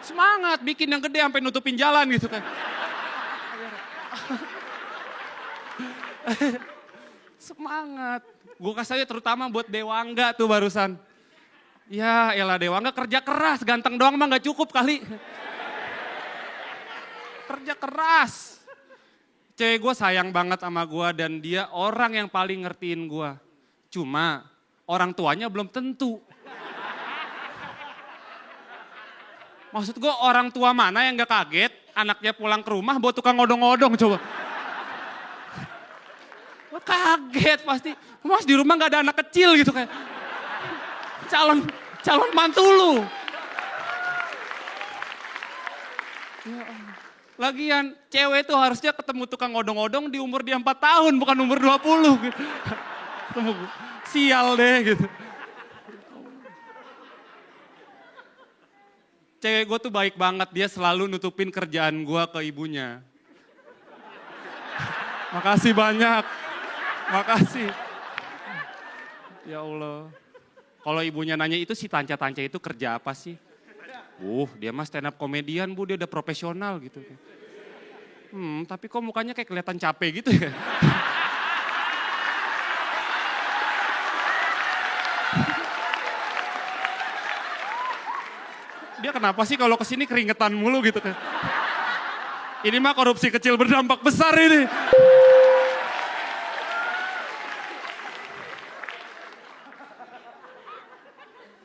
[SPEAKER 6] Semangat bikin yang gede sampai nutupin jalan gitu kan. Semangat. Gue kasih aja terutama buat Dewangga tuh barusan. Ya elah Dewangga kerja keras, ganteng doang mah gak cukup kali. Kerja keras. Cewek gue sayang banget sama gue dan dia orang yang paling ngertiin gue. Cuma orang tuanya belum tentu. Maksud gue orang tua mana yang gak kaget anaknya pulang ke rumah bawa tukang odong-odong coba. Kaget pasti, mas di rumah gak ada anak kecil gitu kayak. Calon mantu lu. Lagian cewek itu harusnya ketemu tukang odong-odong di umur dia 4 tahun bukan umur 20 gitu. Sial deh gitu. Cewek gue tuh baik banget, dia selalu nutupin kerjaan gue ke ibunya. Makasih banyak, makasih. Ya Allah. Kalau ibunya nanya itu si Tanca-Tanca itu kerja apa sih? Dia mah stand up komedian bu, dia udah profesional gitu. Tapi kok mukanya kayak kelihatan capek gitu ya? Dia kenapa sih kalau kesini keringetan mulu gitu kan? Ini mah korupsi kecil berdampak besar ini.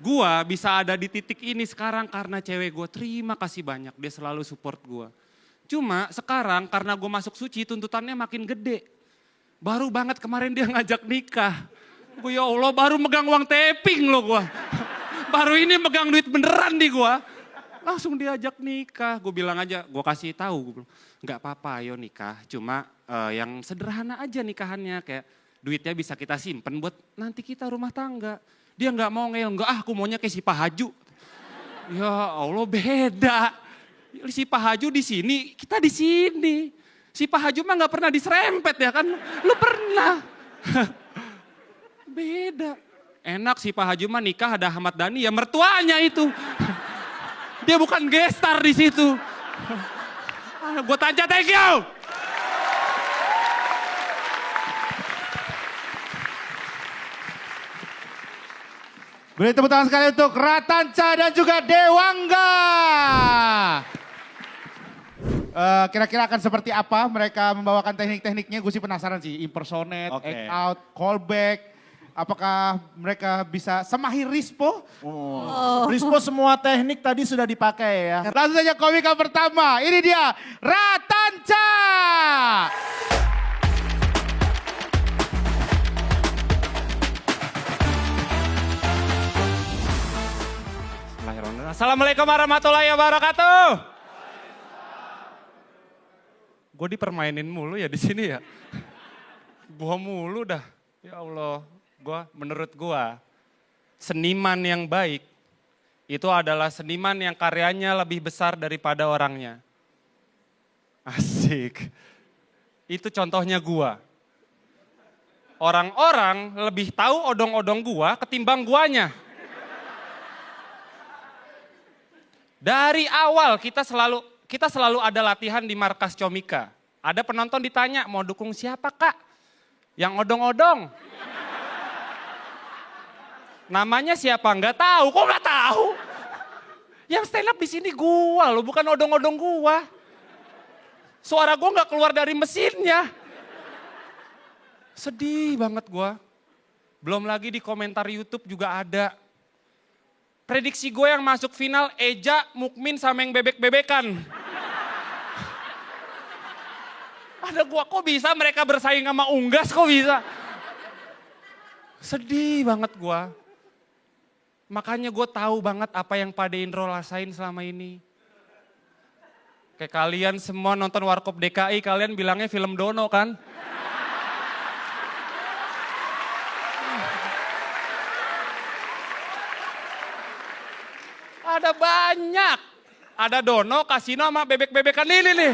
[SPEAKER 6] Gua bisa ada di titik ini sekarang karena cewek gue, terima kasih banyak, dia selalu support gue. Cuma sekarang karena gue masuk suci tuntutannya makin gede. Baru banget kemarin dia ngajak nikah. Gue ya Allah baru megang uang taping loh gue. Baru ini megang duit beneran di gue. Langsung diajak nikah, gue bilang aja, gue kasih tahu, gue bilang nggak apa-apa ayo nikah. Cuma yang sederhana aja nikahannya kayak duitnya bisa kita simpen buat nanti kita rumah tangga. Dia nggak mau ngeyel, aku maunya kayak si Pak Haju. Ya Allah beda. Si Pak Haju di sini, kita di sini. Si Pak Haju mah nggak pernah diserempet ya kan? Lu pernah. Beda. Enak si Pak Haju mah nikah ada Ahmad Dhani ya mertuanya itu. Dia bukan gestar di situ. Gue tanya thank you.
[SPEAKER 4] Beri tepuk tangan sekali untuk Ratanca dan juga Dewangga. Kira-kira akan seperti apa mereka membawakan teknik-tekniknya? Gue sih penasaran sih. Impersonate,
[SPEAKER 1] Oke.
[SPEAKER 4] act out, callback. Apakah mereka bisa semahir Rispo?
[SPEAKER 1] Rispo semua teknik tadi sudah dipakai ya.
[SPEAKER 4] Langsung saja komika pertama. Ini dia Ratanca.
[SPEAKER 3] Assalamualaikum warahmatullahi wabarakatuh. Gue dipermainin mulu ya di sini ya. Gua mulu dah. Ya Allah, menurut gua seniman yang baik itu adalah seniman yang karyanya lebih besar daripada orangnya. Asik. Itu contohnya gua. Orang-orang lebih tahu odong-odong gua ketimbang guanya. Dari awal kita selalu ada latihan di markas Comika. Ada penonton ditanya, mau dukung siapa kak? Yang odong-odong. Namanya siapa? Nggak tahu. Kok nggak tahu? Yang stand up di sini gua loh, bukan odong-odong gua. Suara gua nggak keluar dari mesinnya. Sedih banget gua. Belum lagi di komentar YouTube juga ada. Prediksi gue yang masuk final Eja, Mukmin sama yang bebek-bebekan. Ada gua, kok bisa mereka bersaing sama Unggas, kok bisa? Sedih banget gua. Makanya gue tahu banget apa yang Pak Indro rasain selama ini. Kayak kalian semua nonton Warkop DKI, kalian bilangnya film Dono kan? Ada banyak. Ada Dono, Kasino sama bebek-bebekan ini nih.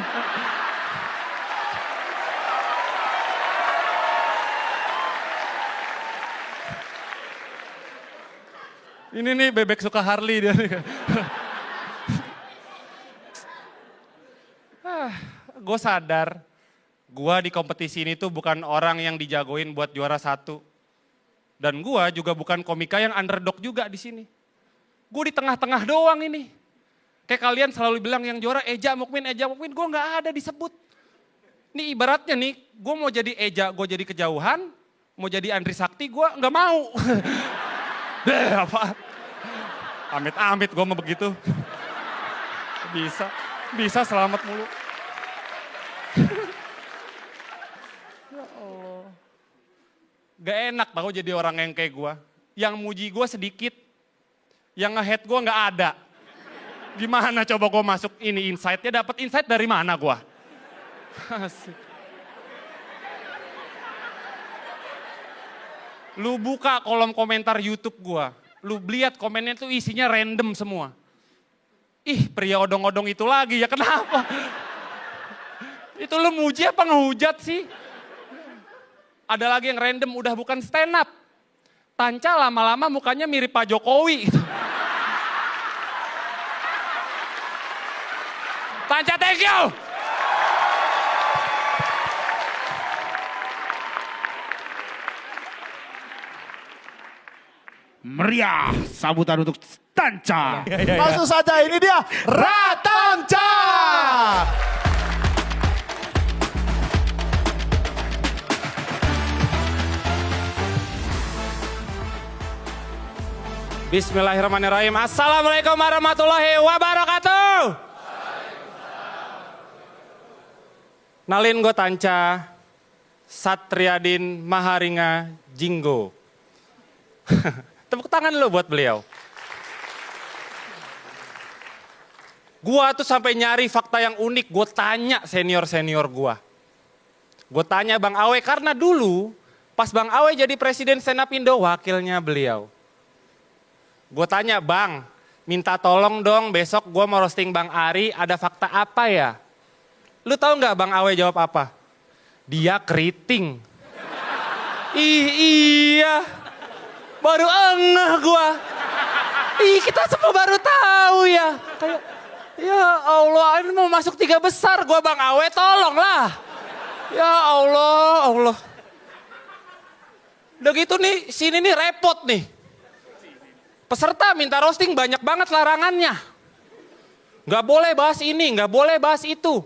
[SPEAKER 3] Ini nih bebek suka Harley dia nih. Gue sadar, gue di kompetisi ini tuh bukan orang yang dijagoin buat juara satu. Dan gue juga bukan komika yang underdog juga di sini. Gue di tengah-tengah doang ini. Kayak kalian selalu bilang yang juara Eja Mukmin, gue gak ada disebut. Ini ibaratnya nih, gue mau jadi Eja, gue jadi kejauhan. Mau jadi Andri Sakti, gue gak mau. Apa? Amit-amit gue mau begitu. Bisa selamat mulu. Ya Allah. Gak enak tau jadi orang yang kayak gue. Yang muji gue sedikit. Yang nge-hate gue gak ada. Gimana coba gue masuk ini insight-nya, dapat insight dari mana gue? Asik. Lu buka kolom komentar YouTube gue, lu lihat komennya tuh isinya random semua. Ih, pria odong-odong itu lagi, ya kenapa? Itu lu muji apa ngehujat sih? Ada lagi yang random, udah bukan stand up. Tanca lama-lama mukanya mirip Pak Jokowi. Tanca, thank you.
[SPEAKER 4] Meriah sambutan untuk Tanca.
[SPEAKER 1] Langsung saja ini dia Ratanca.
[SPEAKER 3] Bismillahirrahmanirrahim. Assalamualaikum warahmatullahi wabarakatuh. Nalin gue Tanca, Satriadin Maharinga Jinggo. Tepuk tangan dulu buat beliau. Gua tuh sampai nyari fakta yang unik, gue tanya senior-senior gua. Gue tanya Bang Awe, karena dulu pas Bang Awe jadi presiden Stand Up Indo, wakilnya beliau. Gue tanya, Bang, minta tolong dong besok gue mau roasting Bang Ari, ada fakta apa ya? Lu tahu nggak Bang Awe jawab apa? Dia keriting. Iya, baru engeh gue. Kita semua baru tahu ya. Kayak, ya Allah, ini mau masuk 3 besar gue Bang Awe, tolonglah. Ya Allah. Udah gitu nih, sini nih repot nih.
[SPEAKER 6] Peserta minta roasting banyak banget larangannya. Nggak boleh bahas ini, nggak boleh bahas itu.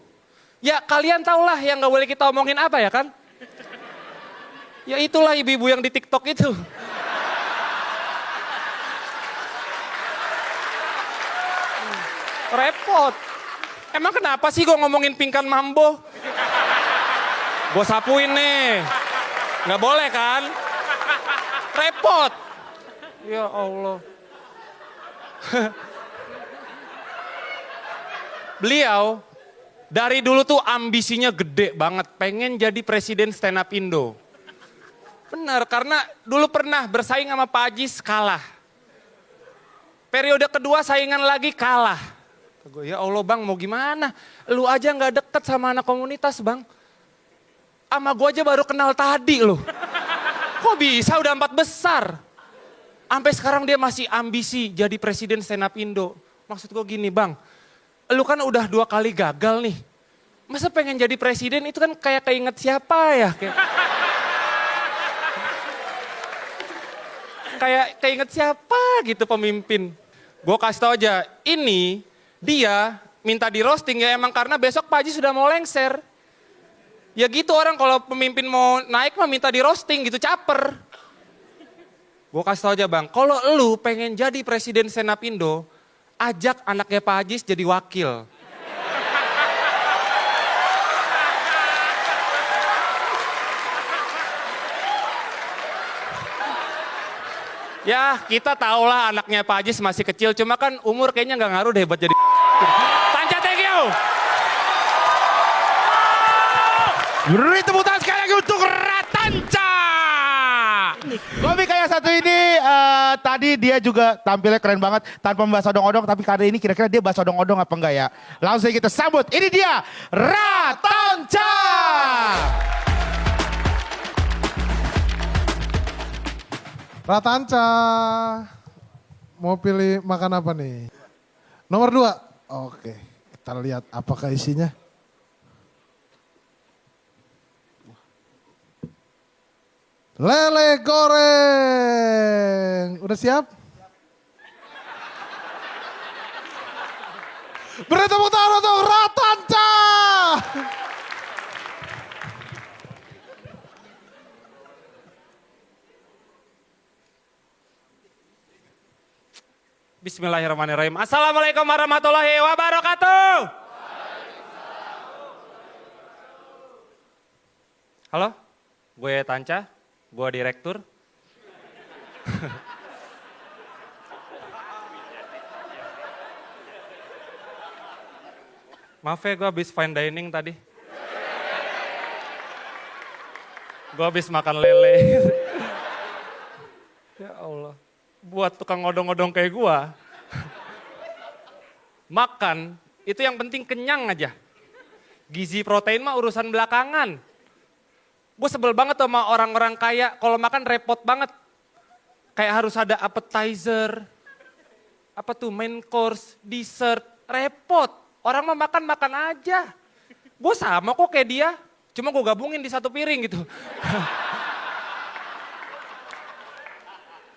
[SPEAKER 6] Ya kalian tahulah yang nggak boleh kita omongin apa ya kan? Ya itulah ibu-ibu yang di TikTok itu. Repot. Emang kenapa sih gue ngomongin pingkan mambo? Gue sapuin nih. Nggak boleh kan? Repot. Ya Allah. Beliau dari dulu tuh ambisinya gede banget. Pengen jadi presiden stand up Indo. Benar, karena dulu pernah bersaing sama Pak Ajis kalah. Periode kedua saingan lagi kalah. Gue, ya Allah bang mau gimana? Lu aja gak deket sama anak komunitas bang. Sama gue aja baru kenal tadi loh. Kok bisa udah 4 besar? Sampai sekarang dia masih ambisi jadi presiden stand up Indo. Maksud gue gini bang, lu kan udah 2 kali gagal nih. Masa pengen jadi presiden itu kan kayak keinget siapa ya? Kayak keinget siapa gitu pemimpin. Gue kasih tau aja, ini dia minta di roasting ya emang karena besok Pak Haji sudah mau lengser. Ya gitu orang kalau pemimpin mau naik mah minta di roasting gitu, caper. Gue kasih tau aja bang, kalau lu pengen jadi presiden stand up Indo, ajak anaknya Pak Haji jadi wakil. Ya kita tahulah anaknya Pak Ajis masih kecil, cuma kan umur kayaknya nggak ngaruh deh buat jadi. Tanca, thank you.
[SPEAKER 4] Beri tepuk tangan sekali lagi untuk Ratanca.
[SPEAKER 1] Komika yang satu ini tadi dia juga tampilnya keren banget tanpa membahas odong-odong, tapi kali ini kira-kira dia bahas odong-odong apa enggak ya? Langsung kita sambut, ini dia Ratanca.
[SPEAKER 2] Ratanca, mau pilih makan apa nih? Nomor 2. Oke, kita lihat apakah isinya. Lele goreng. Udah siap? Beri tepuk tangan untuk Ratanca.
[SPEAKER 6] Bismillahirrahmanirrahim. Assalamualaikum warahmatullahi wabarakatuh. Halo, gue Tanca, gue direktur. Maaf ya, gue habis fine dining tadi. Gue habis makan lele. Ya Allah. Buat tukang odong-odong kayak gua, makan itu yang penting kenyang aja. Gizi protein mah urusan belakangan. Gue sebel banget sama orang-orang kaya, kalau makan repot banget. Kayak harus ada appetizer, apa tuh main course, dessert, repot. Orang mah makan aja. Gue sama kok kayak dia, cuma gue gabungin di satu piring gitu.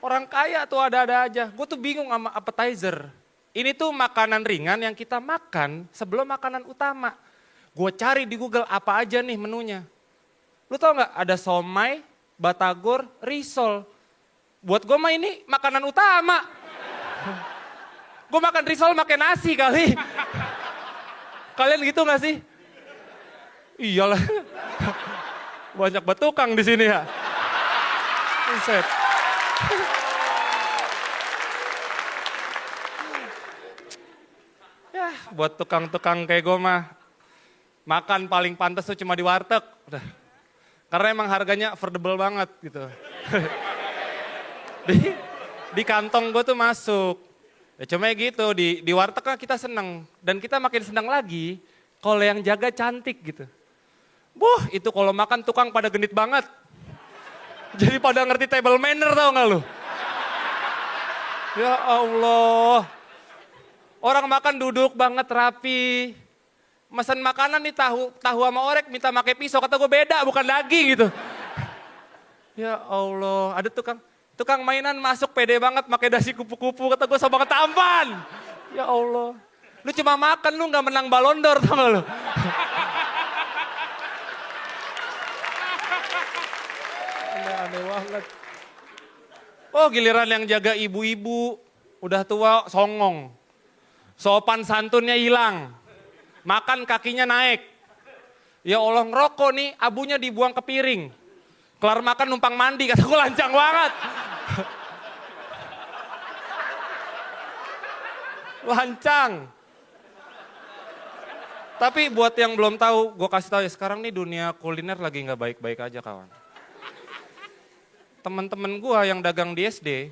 [SPEAKER 6] Orang kaya tuh ada-ada aja. Gue tuh bingung sama appetizer. Ini tuh makanan ringan yang kita makan sebelum makanan utama. Gue cari di Google apa aja nih menunya. Lu tau gak ada somai, batagor, risol. Buat gue mah ini makanan utama. Gue makan risol makan nasi kali. Kalian gitu gak sih? Iyalah. Banyak batukang di sini ya. Buset. Ya, buat tukang-tukang kayak gue mah, makan paling pantas tuh cuma di warteg. Udah. Karena emang harganya affordable banget gitu. di kantong gue tuh masuk. Ya cuma gitu, di warteg kan kita seneng. Dan kita makin seneng lagi kalau yang jaga cantik gitu. Itu kalau makan tukang pada genit banget. Jadi pada ngerti table manner tau gak lu? Ya Allah. Orang makan duduk banget rapi. Mesen makanan nih tahu sama orek minta pakai pisau. Kata gue beda bukan daging gitu. Ya Allah. Ada tukang Tukang mainan masuk pede banget pakai dasi kupu-kupu. Kata gue sama ketampan. Ya Allah. Lu cuma makan, lu gak menang Ballon d'Or tau gak lu? Aneh banget. Oh giliran yang jaga ibu-ibu. Udah tua songong. Sopan santunnya hilang. Makan kakinya naik. Ya Allah ngerokok nih, abunya dibuang ke piring. Kelar makan numpang mandi, kata gue lancang banget. Lancang. Tapi buat yang belum tahu, gue kasih tahu ya sekarang nih dunia kuliner lagi nggak baik-baik aja kawan. Temen-temen gue yang dagang di SD,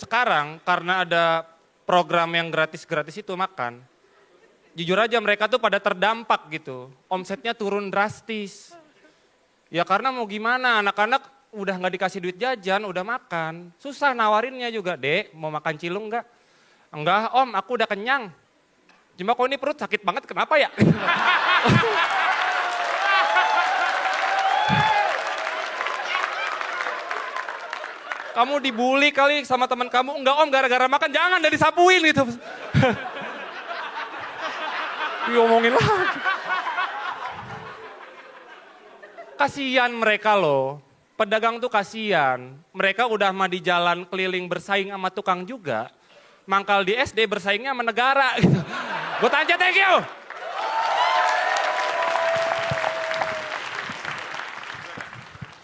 [SPEAKER 6] sekarang karena ada program yang gratis-gratis itu makan, jujur aja mereka tuh pada terdampak gitu. Omsetnya turun drastis. Ya karena mau gimana, anak-anak udah nggak dikasih duit jajan, udah makan. Susah nawarinnya juga, Dek mau makan cilung nggak? Enggak om, aku udah kenyang. Cuma kok ini perut sakit banget, kenapa ya? Kamu dibully kali sama teman kamu, enggak om gara-gara makan, jangan udah disapuin gitu. Diomongin lagi. Kasihan mereka loh, pedagang tuh kasihan. Mereka udah mah di jalan keliling bersaing sama tukang juga. Mangkal di SD bersaingnya sama negara gitu. Gue tanya thank you.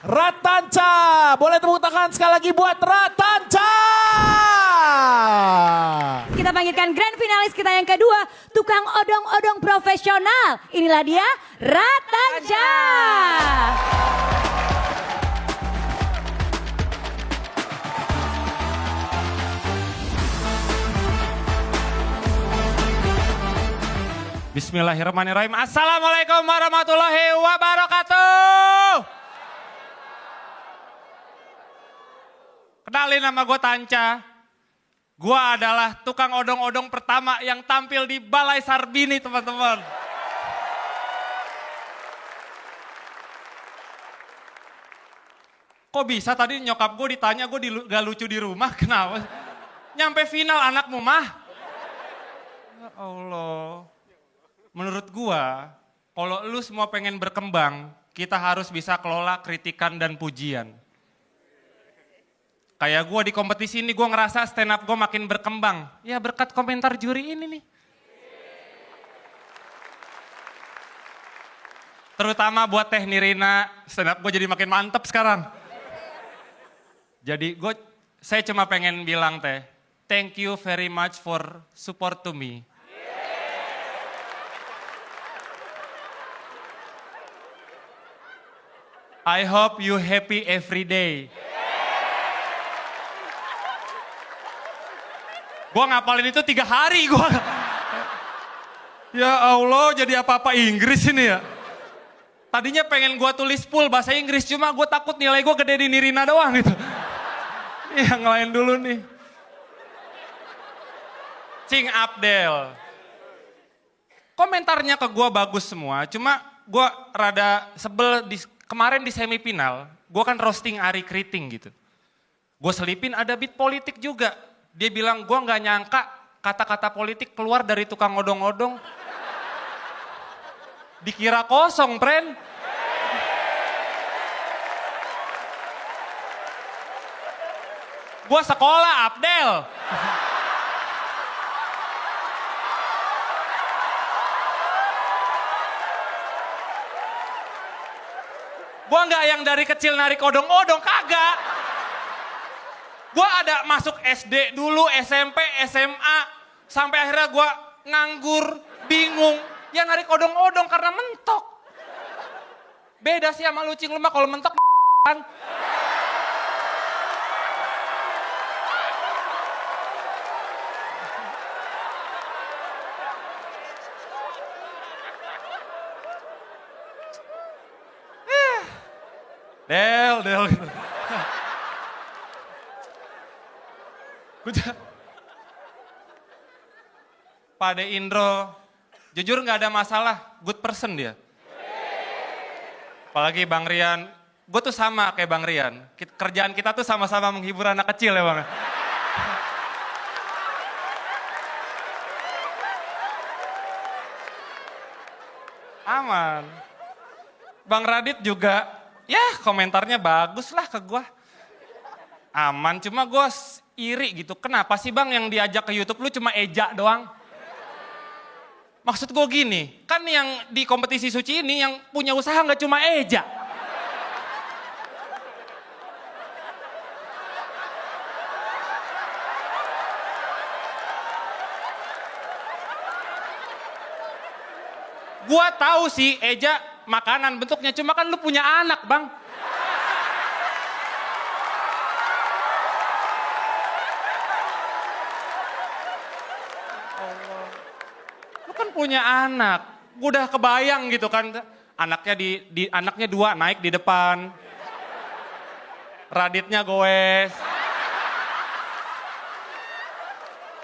[SPEAKER 7] Ratanca, boleh tepuk tangan sekali lagi buat Ratanca.
[SPEAKER 5] Kita panggilkan grand finalis kita yang kedua, tukang odong-odong profesional. Inilah dia, Ratanca.
[SPEAKER 3] Bismillahirrahmanirrahim. Assalamualaikum warahmatullahi wabarakatuh. Kenalin nama gue Tanca. Gue adalah tukang odong-odong pertama yang tampil di Balai Sarbini teman-teman. Kok bisa tadi nyokap gue ditanya gue gak lucu di rumah, kenapa? Nyampe final anakmu mah. Ya Allah. Menurut gua, kalau lu semua pengen berkembang, kita harus bisa kelola kritikan dan pujian. Kayak gua di kompetisi ini, gua ngerasa stand up gua makin berkembang. Ya berkat komentar juri ini nih. Terutama buat Teh Nirina, stand up gua jadi makin mantep sekarang. Jadi saya cuma pengen bilang Teh, thank you very much for support to me. I hope you happy every day. Gua ngapalin itu 3 hari gua. Ya Allah, jadi apa-apa Inggris ini ya. Tadinya pengen gua tulis full bahasa Inggris, cuma gua takut nilai gua gede di Nirina doang gitu. Yang lain dulu nih. Cing Abdel. Komentarnya ke gua bagus semua, cuma gua rada sebel kemarin di semifinal, gue kan roasting Ari Kriting gitu. Gue selipin ada beat politik juga. Dia bilang, gue gak nyangka kata-kata politik keluar dari tukang odong-odong. Dikira kosong, friend. Gue sekolah, Abdel. Gua nggak yang dari kecil narik odong-odong, kagak. Gua ada masuk SD dulu, SMP, SMA, sampai akhirnya gua nganggur, bingung. Ya narik odong-odong karena mentok. Beda sih sama lucing, lu mah kalau mentok kan. Del. Pade Indro Jujur nggak ada masalah, good person dia. Apalagi Bang Rian, gue tuh sama kayak Bang Rian. Kerjaan kita tuh sama-sama menghibur anak kecil ya Bang. Aman. Bang Radit juga, ya komentarnya bagus lah ke gue. Aman, cuma gue iri gitu. Kenapa sih Bang yang diajak ke YouTube lu cuma Eja doang? Maksud gue gini, kan yang di kompetisi suci ini yang punya usaha nggak cuma Eja. Gua tahu sih Eja makanan bentuknya, cuma kan lu punya anak Bang. Lu kan punya anak, gue udah kebayang gitu kan, anaknya anaknya 2 naik di depan, Raditnya goes,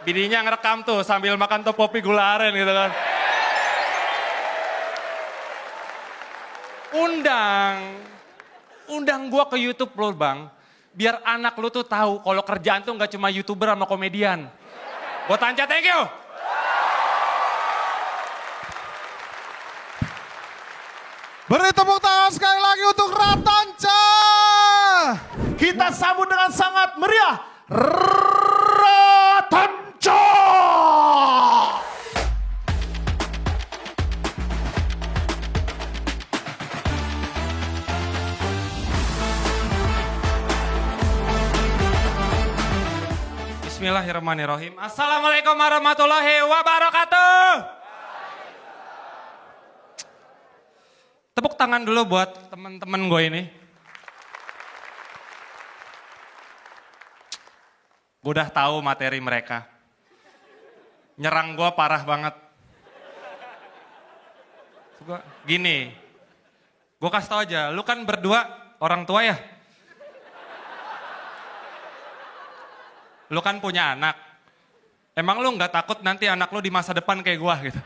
[SPEAKER 3] bininya ngerekam tuh sambil makan topopi gula aren gitu kan. Undang gue ke YouTube lo Bang, biar anak lu tuh tahu kalau kerjaan tuh nggak cuma YouTuber sama komedian. Buat Tanca, thank you.
[SPEAKER 2] Beri tepuk tangan sekali lagi untuk Ratanca.
[SPEAKER 7] Kita sambut dengan sangat meriah Ratanca.
[SPEAKER 3] Bismillahirrahmanirrahim. Assalamualaikum warahmatullahi wabarakatuh. Tepuk tangan dulu buat teman-teman gue ini. Gue udah tahu materi mereka. Nyerang gue parah banget. Gini, gue kasih tau aja, lu kan berdua orang tua ya? Lu kan punya anak. Emang lu nggak takut nanti anak lu di masa depan kayak gue gitu?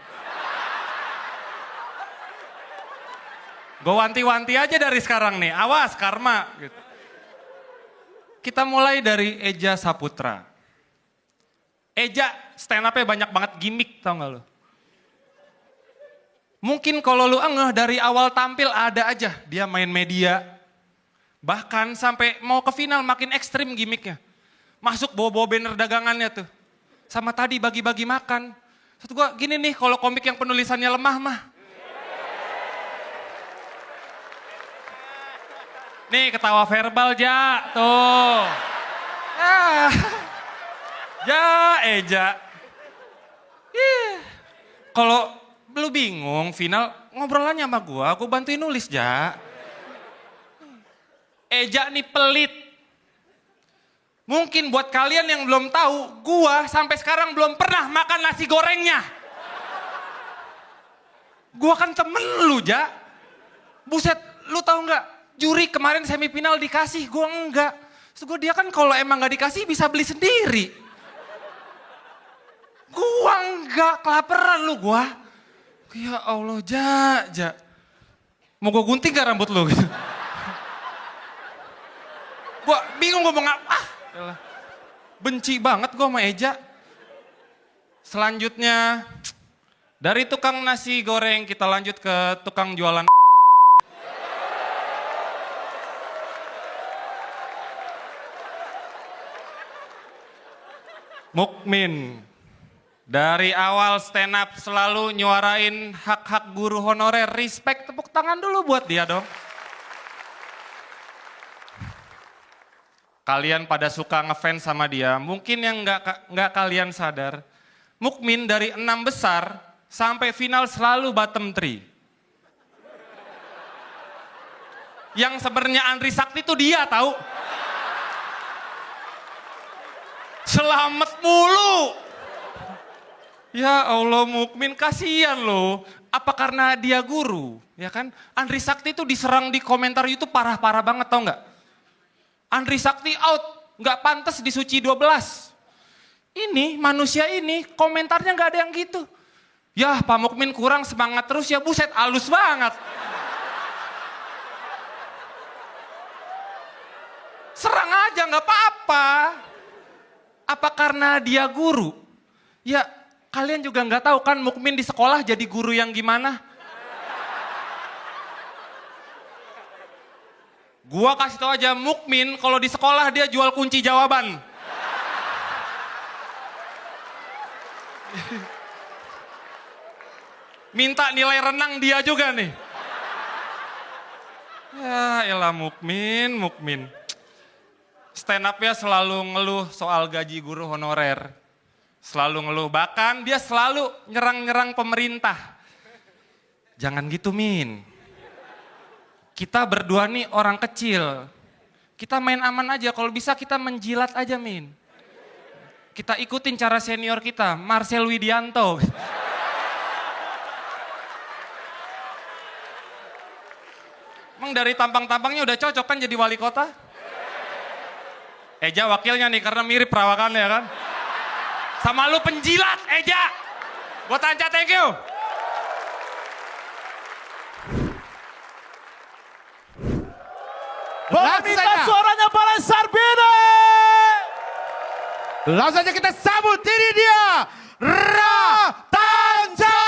[SPEAKER 3] Gue wanti-wanti aja dari sekarang nih, awas karma. Gitu. Kita mulai dari Eja Saputra. Eja stand up-nya banyak banget gimmick, tau gak lu? Mungkin kalau lu ngeh dari awal tampil ada aja dia main media. Bahkan sampai mau ke final makin ekstrim gimmicknya. Masuk bawa-bawa banner dagangannya tuh. Sama tadi bagi-bagi makan. Satu gue gini nih, kalau komik yang penulisannya lemah mah. Nih ketawa verbal Ja, tuh. Ja, Eja. Kalau lu bingung final ngobrolannya sama gua bantuin nulis Ja. Eja nih pelit. Mungkin buat kalian yang belum tahu, gua sampai sekarang belum pernah makan nasi gorengnya. Gua kan temen lu Ja. Buset, lu tahu nggak? Juri kemarin semifinal dikasih, gue enggak. Terus dia kan kalau emang gak dikasih bisa beli sendiri. Gue enggak, kelaparan lu gue. Ya Allah, Ja. Mau gue gunting gak rambut lu gitu? Gue bingung ngomong apa. Benci banget gue sama Eja. Selanjutnya, dari tukang nasi goreng kita lanjut ke tukang jualan. Mukmin, dari awal stand up selalu nyuarain hak-hak guru honorer, respect, tepuk tangan dulu buat dia dong. Kalian pada suka ngefans sama dia, mungkin yang nggak kalian sadar, Mukmin dari 6 besar sampai final selalu bottom 3. Yang sebenarnya Andri Sakti itu dia tahu. Selamat mulu. Ya Allah Mukmin, kasihan loh. Apa karena dia guru? Ya kan? Andri Sakti itu diserang di komentar YouTube parah-parah banget, tau nggak? Andri Sakti out, nggak pantas di Suci 12. Ini manusia ini komentarnya nggak ada yang gitu. Yah Pak Mukmin kurang semangat terus ya, buset halus banget. Serang aja nggak apa-apa. Apa karena dia guru? Ya kalian juga nggak tahu kan Mukmin di sekolah jadi guru yang gimana? Gua kasih tau aja Mukmin kalau di sekolah dia jual kunci jawaban. Minta nilai renang dia juga nih. Ya elah Mukmin. Stand up-nya selalu ngeluh soal gaji guru honorer. Selalu ngeluh, bahkan dia selalu nyerang-nyerang pemerintah. Jangan gitu Min. Kita berdua nih orang kecil. Kita main aman aja, kalau bisa kita menjilat aja Min. Kita ikutin cara senior kita, Marcel Widianto. Emang dari tampang-tampangnya udah cocok kan jadi wali kota? Eja wakilnya nih karena mirip perawakannya kan. Sama lu penjilat Eja. Gua Tanca, thank you.
[SPEAKER 7] Boleh minta suaranya Balai Sarbini.
[SPEAKER 1] Langsung saja kita sambut, ini dia Ratanca.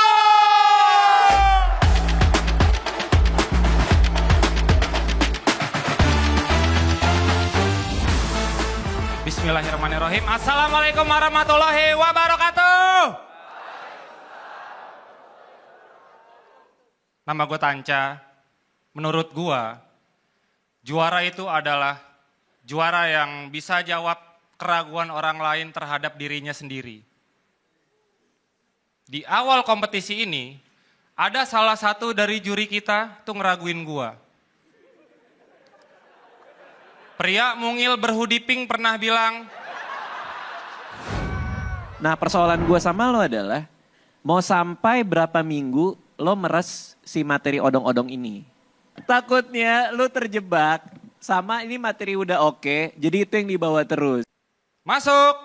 [SPEAKER 3] Bismillahirrahmanirrahim. Assalamualaikum warahmatullahi wabarakatuh. Nama gue Tanca. Menurut gue, juara itu adalah juara yang bisa jawab keraguan orang lain terhadap dirinya sendiri. Di awal kompetisi ini, ada salah satu dari juri kita tuh ngeraguin gue. Pria mungil berhoodie pink pernah bilang,
[SPEAKER 8] nah persoalan gue sama lo adalah, mau sampai berapa minggu lo meres si materi odong-odong ini. Takutnya lo terjebak sama ini materi udah oke, jadi itu yang dibawa terus.
[SPEAKER 3] masuk.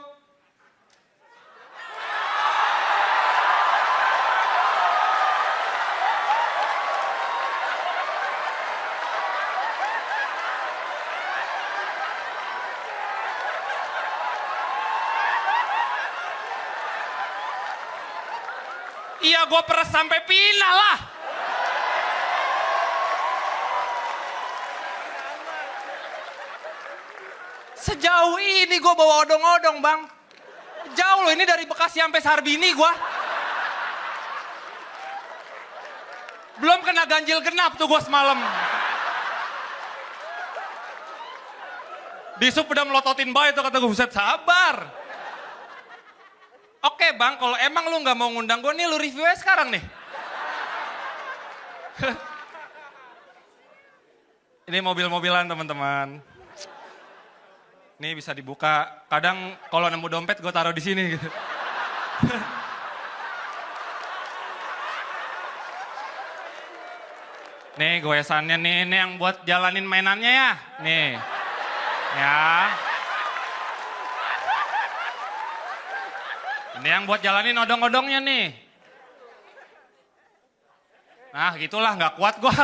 [SPEAKER 3] Iya gue peres sampai final lah. Sejauh ini gue bawa odong-odong bang. Jauh loh ini dari Bekasi sampai Sarbini gue. Belum kena ganjil genap tuh gue semalam. Di sub udah melototin bayi tuh kata gue, buset sabar. Oke bang, kalau emang lu gak mau ngundang gue nih, lu review aja sekarang nih. Ini mobil-mobilan teman-teman. Nih bisa dibuka. Kadang kalau nemu dompet gue taruh di sini gitu. Nih goesannya nih, ini yang buat jalanin mainannya ya. Nih. Ya. Ini yang buat jalanin odong-odongnya nih. Nah gitulah, nggak kuat gua.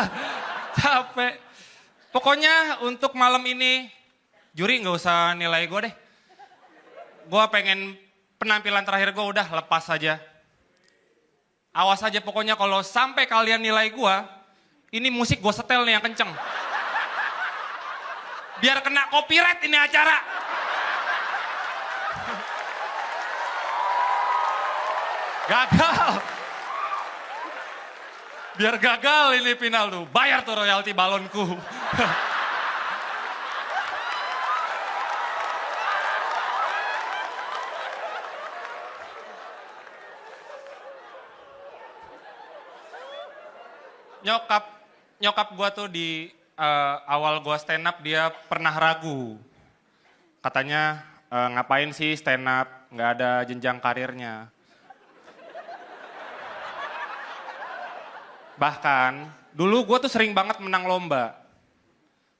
[SPEAKER 3] Capek. Pokoknya untuk malam ini, juri nggak usah nilai gue deh. Gue pengen penampilan terakhir gue udah lepas aja. Awas aja pokoknya kalau sampai kalian nilai gue, ini musik gue setel nih yang kenceng. Biar kena copyright ini acara. Gagal. Biar gagal ini final tuh. Bayar tuh royalti balonku. Nyokap gue tuh di awal gue stand up dia pernah ragu. Katanya ngapain sih stand up, nggak ada jenjang karirnya. Bahkan dulu gue tuh sering banget menang lomba.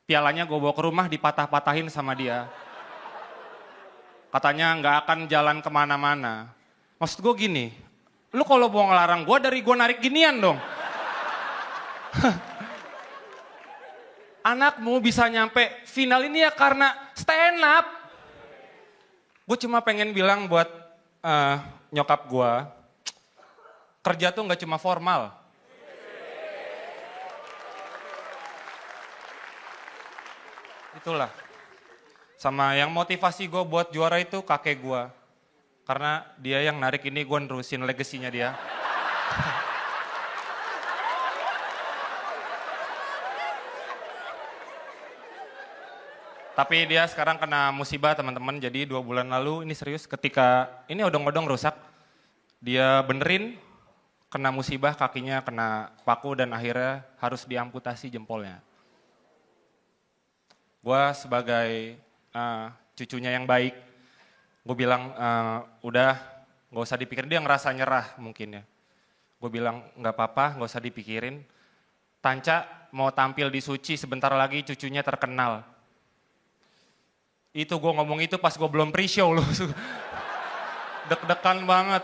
[SPEAKER 3] Pialanya gue bawa ke rumah dipatah-patahin sama dia. Katanya nggak akan jalan kemana-mana. Maksud gue gini, Lu kalau mau ngelarang gue dari gue narik ginian dong. Anakmu bisa nyampe final ini ya karena stand up. Gue cuma pengen bilang buat nyokap gue, kerja tuh nggak cuma formal. Itulah. Sama yang motivasi gue buat juara itu kakek gue. Karena dia yang narik ini, gue nerusin legasinya dia. Tapi dia sekarang kena musibah teman-teman, jadi 2 bulan lalu ini serius ketika ini odong-odong rusak. Dia benerin, kena musibah kakinya kena paku dan akhirnya harus diamputasi jempolnya. Gue sebagai cucunya yang baik, gue bilang udah gak usah dipikirin, dia ngerasa nyerah mungkin ya. Gue bilang gak apa-apa, gak usah dipikirin. Tanca mau tampil di Suci sebentar lagi cucunya terkenal. Itu gue ngomong itu pas gue belum pre-show loh. Deg-degan banget.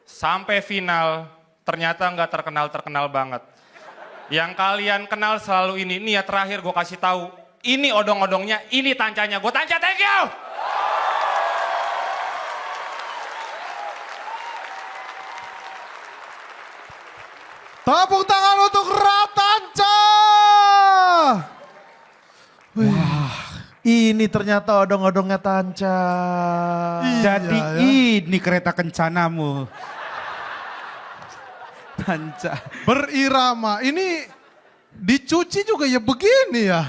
[SPEAKER 3] Sampai final, ternyata nggak terkenal banget. Yang kalian kenal selalu ini ya terakhir gue kasih tahu. Ini odong-odongnya, ini tancanya. Gue Tanca, thank you!
[SPEAKER 2] Tepuk tangan untuk Ratanca. Wah, ini ternyata odong-odongnya Tanca.
[SPEAKER 4] Jadi
[SPEAKER 2] ya.
[SPEAKER 4] ini kereta kencanamu. Tanca.
[SPEAKER 2] Berirama. Ini dicuci juga ya begini ya.